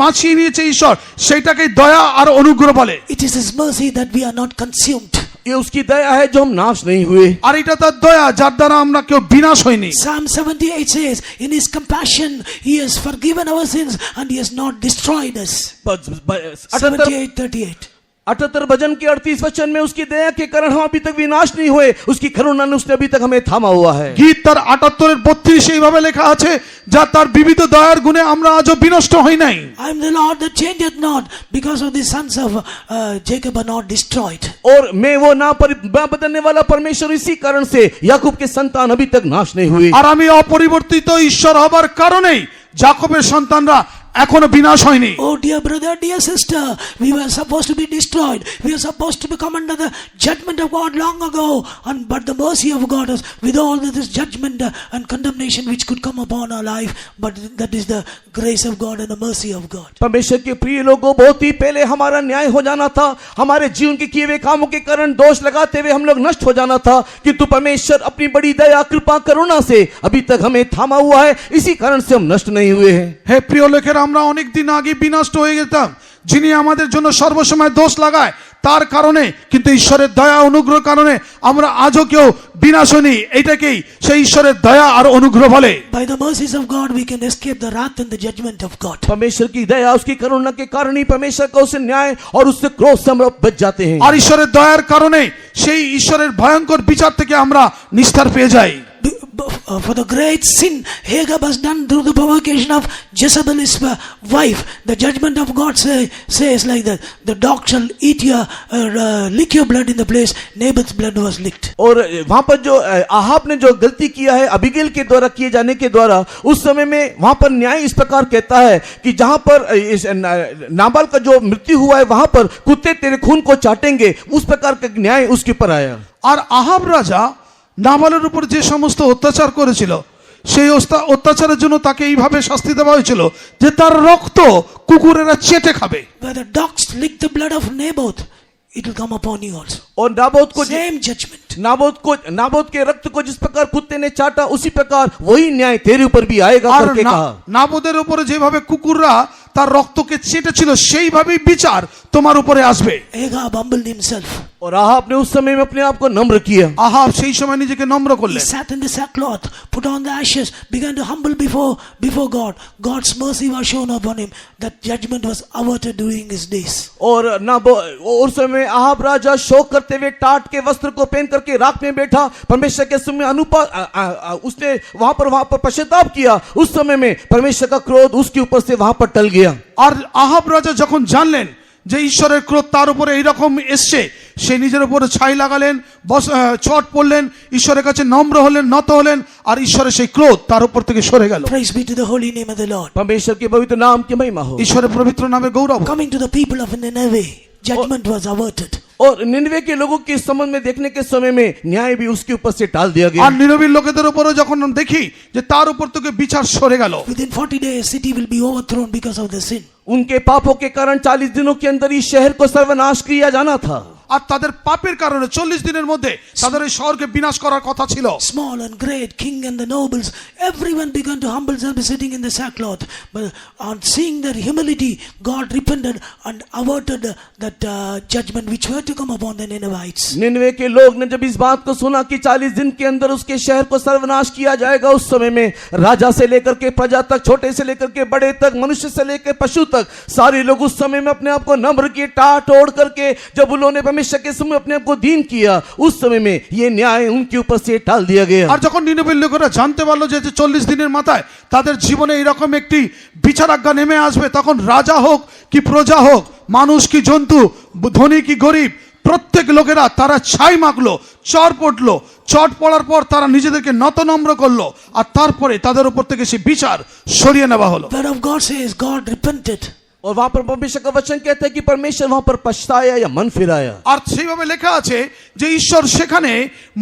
বাঁচিয়ে নিয়েছে ঈশ্বর, সেইটাকে দয়া আর অনুগ্রহ বলে। It is His mercy that we are not consumed. ये उसकी दया है जो हम नाश नहीं हुए। আর এটা তার দয়া যার দ্বারা আমরা কেউ বিনাশ হইনি। Psalm 78 says, in His compassion He has forgiven our sins and He has not destroyed us. 78:38. 78 भजन के 38 वचन में उसकी दया के कारण हम अभी तक विनाश नहीं हुए, उसकी करुणा ने उसने अभी तक हमें थामा हुआ है। গীত তার 78-32 এইভাবে লেখা আছে, যা তার বিবিধ দয়ার গুণে আমরা আজও বিনষ্ট হই নাই। I am the Lord that changeth not, because of the sons of Jacob are not destroyed. और मैं वो ना बदलने वाला परमेश्वर इसी कारण से याकूब के संतान अभी तक नाश नहीं हुए। আর আমি অপরিবর্তিত ঈশ্বর হবার কারণেই যাকোবের সন্তানরা এখনো বিনাশ হয়নি। Oh dear brother, dear sister, we were supposed to be destroyed, we were supposed to become under the judgment of God long ago, but the mercy of God has with all this judgment and condemnation which could come upon our life, but that is the grace of God and the mercy of God. परमेश्वर के प्रिय लोगों, बहुत ही पहले हमारा न्याय हो जाना था, हमारे जीवन के किए हुए कामों के कारण दोष लगाते हुए हम लोग नष्ट हो जाना था, किंतु परमेश्वर अपनी बड़ी दया कृपा करुणा से अभी तक हमें थामा हुआ है, इसी कारण से हम नष्ट नहीं हुए हैं। হে প্রিয় লোকেরা, আমরা অনেক দিন আগে বিনষ্ট হয়ে যেতাম, যিনি আমাদের জন্য সর্বসময় দোষ লাগায় তার কারণে, কিন্তু ঈশ্বরের দয়া অনুগ্রহ কারণে আমরা আজও কেউ বিনাশ হইনি। এটাকেই সেই ঈশ্বরের দয়া আর অনুগ্রহ বলে। By the mercies of God we can escape the wrath and the judgment of God. परमेश्वर की दया उसकी करुणा के कारण ही परमेश्वर का उससे न्याय और उससे क्रोध से हम लोग बच जाते हैं। আর ঈশ্বরের দয়ার কারণে সেই ঈশ্বরের ভয়ঙ্কর বিচার থেকে আমরা নিস্তার পেয়ে যাই। For the great sin Ahab has done through the provocation of Jezebel's wife, the judgment of God says like that, the dog shall eat your lick your blood in the place Naboth's blood was licked. और वहां पर जो Ahab ने जो गलती किया है Abigail के द्वारा किए जाने के द्वारा, उस समय में वहां पर न्याय इस प्रकार कहता है कि जहां पर नाबाल का जो मृत्यु हुआ है वहां पर कुत्ते तेरे खून को चाटेंगे, उस प्रकार का न्याय उसके ऊपर आया। আর আহাব রাজা নাবালের উপর যে সমস্ত অত্যাচার করেছিল সেই অত্যাচারের জন্য তাকে এইভাবে শাস্তি দেওয়া হয়েছিল যে তার রক্ত কুকুরেরা চেটে খাবে। Where the dogs lick the blood of Naboth, it will come upon you also. और नाबोत को Same judgment. नाबोत के रक्त को जिस प्रकार कुत्ते ने चाटा, उसी प्रकार वही न्याय तेरे ऊपर भी आएगा আর करके कहा। নাবোদের উপরে যেভাবে কুকুররা তার রক্তকে চেটেছিল সেইভাবেই বিচার তোমার উপরে আসবে। Ahab humbled himself. और आहाब ने उस समय में अपने आप को नम्र किया। আহাব সেই সময় নিজেকে নম্র He করলেন। sat in the sackcloth, put on the ashes, began to humble before God. God's mercy was shown upon him. That judgment was averted during his days. और उस समय आहाब राजा शोक करते हुए टाट के वस्त्र को पहन करके राख में बैठा, परमेश्वर के समय उसने वहां पर पश्चाताप किया। उस समय में परमेश्वर का क्रोध उसके ऊपर से वहां पर टल गया। আর আহাব রাজা যখন জানলেন যে ঈশ্বরের ক্রোধ তার উপরে এইরকম এসছে, সে নিজের উপরে ছাই লাগালেন, চট পড়লেন, ঈশ্বরের কাছে নম্র হলেন, নত হলেন, আর ঈশ্বরের সেই ক্রোধ তার উপর থেকে সরে গেল। Praise be to the holy name of the Lord. परमेश्वर के पवित्र नाम की महिमा हो। ঈশ্বরের পবিত্র নামে গৌরব। Coming to the people of Nineveh, judgment was averted. और निनवे के लोगों के संबंध में देखने के समय में न्याय भी उसके ऊपर से टाल दिया गया। আর নিনবের লোকেদের উপরও যখন দেখি যে তার উপর থেকে বিচার সরে গেল, Within 40 days, city will be overthrown because of the sin. उनके पापों के कारण 40 दिनों के अंदर इस शहर को सर्वनाश किया जाना था। আর তাদের পাপের কারণে 40 দিনের মধ্যে তাদের এই শহরকে বিনাশ করার কথা ছিল। Small and great, king and the nobles, everyone began to humble themselves sitting in the sackcloth. But on seeing their humility, God repented and averted that judgment which were to come upon the Ninevites. Nineveh के लोग ने जब इस बात को सुना कि 40 दिन के अंदर उसके शहर को सर्वनाश किया जाएगा, उस समय में राजा से लेकर के प्रजा तक, छोटे से लेकर के बड़े तक, मनुष्य से लेकर पशु तक, सारे लोग उस समय में अपने आप को नम्र किए, टाट ओढ़ करके जब उन्होंने परमेश्वर के समय अपने आप को दीन किया, उस समय में ये न्याय उनके ऊपर से टाल दिया गया। আর যখন নিনবের লোকেরা জানতে পারলো যে 40 দিনের মাথায় তাদের জীবনে এরকম একটি বিচারাজ্ঞা নেমে আসবে, তখন রাজা হোক কি প্রজা হোক, মানুষ কি জন্তু, ধনী কি গরিব, প্রত্যেক লোকেরা তারা ছাই মাখলো, চর পড়লো। চট পড়ার পর তারা নিজেদেরকে নতনম্র করলো, আর তারপরে তাদের উপর থেকে সেই বিচার সরিয়ে নেওয়া হলো। Word of God says God repented. और वहां पर परमेश्वर का वचन कहता है कि परमेश्वर वहां पर पछताया या मन फिराया। আর সেইভাবে লেখা আছে যে ঈশ্বর সেখানে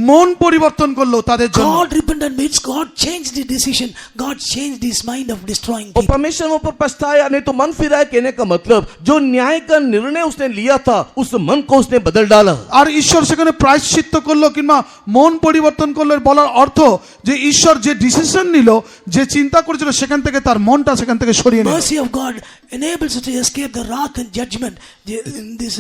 মন পরিবর্তন করলো তাদের জন্য। God repented means God changed the decision. God changed his mind of destroying और people. परमेश्वर वहां पर पछताया नहीं तो मन फिराया कहने का मतलब जो न्याय का निर्णय उसने लिया था उस मन को उसने बदल डाला। আর ঈশ্বর সেখানে প্রায়শ্চিত্ত করলো কিংবা মন পরিবর্তন করলো বলার অর্থ যে ঈশ্বর যে ডিসিশন নিল, যে চিন্তা করেছিল, সেখান থেকে তার মনটা সেখান থেকে সরিয়ে নিল। Mercy of God enables us to escape the wrath and judgment. This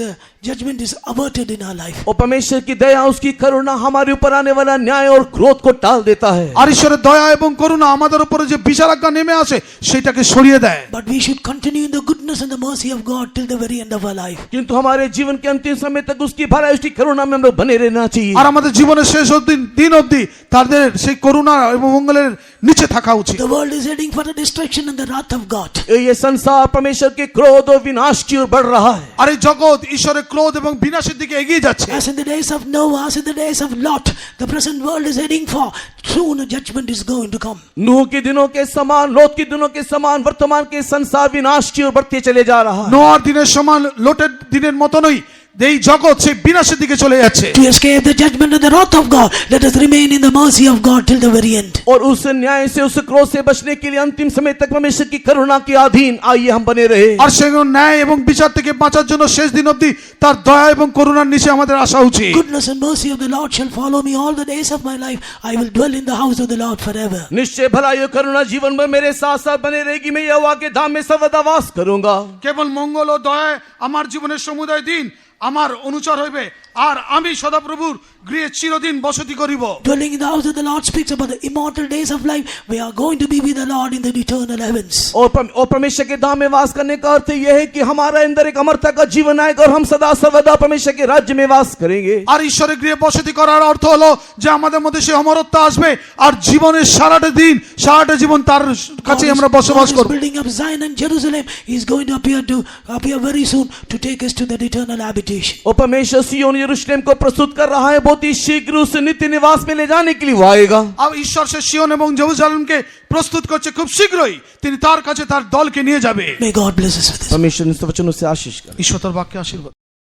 judgment is averted in our life. और परमेश्वर की दया, उसकी करुणा हमारे ऊपर आने वाला न्याय और क्रोध को टाल देता है। আর ঈশ্বরের দয়া এবং করুণা আমাদের উপরে যে বিচারাজ্ঞা নেমে আসে সেটাকে সরিয়ে দেয়। But we should continue in the goodness and the mercy of God till the very end of our life. किंतु हमारे जीवन के अंतिम समय तक उसकी भलाई, उसकी करुणा में हम लोग बने रहना चाहिए। আর আমাদের জীবনের শেষ দিন অবধি তাদের সেই করুণা এবং মঙ্গলের নিচে থাকা উচিত। The world is heading for the destruction and the wrath of God. ये संसार परमेश्वर के क्रोध और विनाश की ओर बढ़ रहा है। আর এই জগৎ ঈশ্বরের ক্রোধ এবং বিনাশের দিকে এগিয়ে যাচ্ছে। As in the days of Noah, as in the days of Lot, the present world is heading for soon a judgment is going to come. नूह के दिनों के समान, लोत के दिनों के समान वर्तमान के संसार विनाश की ओर बढ़ते चले जा रहा है। নোয়ার দিনের সমান লোটের দিনের মতনই এই জগৎ সেই বিনাশের দিকে চলে যাচ্ছে। To escape the judgment and the wrath of God, let us remain in the mercy of God till the very end. और उस न्याय से, उस क्रोध से बचने के लिए अंतिम समय तक परमेश्वर की करुणा के अधीन आइए हम बने रहे। আর সেগুলো ন্যায় এবং বিচার থেকে বাঁচার জন্য শেষ দিন অবধি তার দয়া এবং করুণার নিচে আমাদের আসা উচিত। Goodness and mercy of the Lord shall follow me all the days of my life. I will dwell in the house of the Lord forever. निश्चय भलाई और करुणा जीवन में मेरे साथ साथ बने रहेगी। मैं यहोवा के धाम में सर्वदा वास करूंगा। কেবল মঙ্গল ও দয়ায় আমার জীবনের সমুদয় দিন আমার অনুচর হইবে, আর আমি সদাপ্রভুর গৃহে চিরদিন বসতি করিব। Dwelling in the house of the Lord speaks about the immortal days of life. We are going to be with the Lord in the eternal heavens. और परमेश्वर के धाम में वास करने का अर्थ यह है कि हमारा अंदर एक अमरता का जीवन आएगा और हम सदा सर्वदा परमेश्वर के राज्य में वास करेंगे। আর ঈশ্বরের গৃহে বসতি করার অর্থ হলো যে আমাদের মধ্যে সেই অমরত্ব আসবে, আর জীবনের সারাটা দিন সারাটা জীবন তার কাছে আমরা বসবাস God is করব। building up Zion and Jerusalem. He is going to appear very soon to take us to that eternal habitation. और परमेश्वर सिय्योन यरूशलेम को प्रस्तुत कर रहा है, बहुत ही शीघ्र उस नित्य निवास में ले जाने के लिए वो आएगा। আর ঈশ্বর সে সিয়ন এবং জেরুজালেমকে প্রস্তুত করছে, খুব শীঘ্রই তিনি তার কাছে তার দলকে নিয়ে যাবে। May God bless us with this. परमेश्वर इन सब वचनों से आशीष करे। ঈশ্বর তার বাক্যে আশীর্বাদ।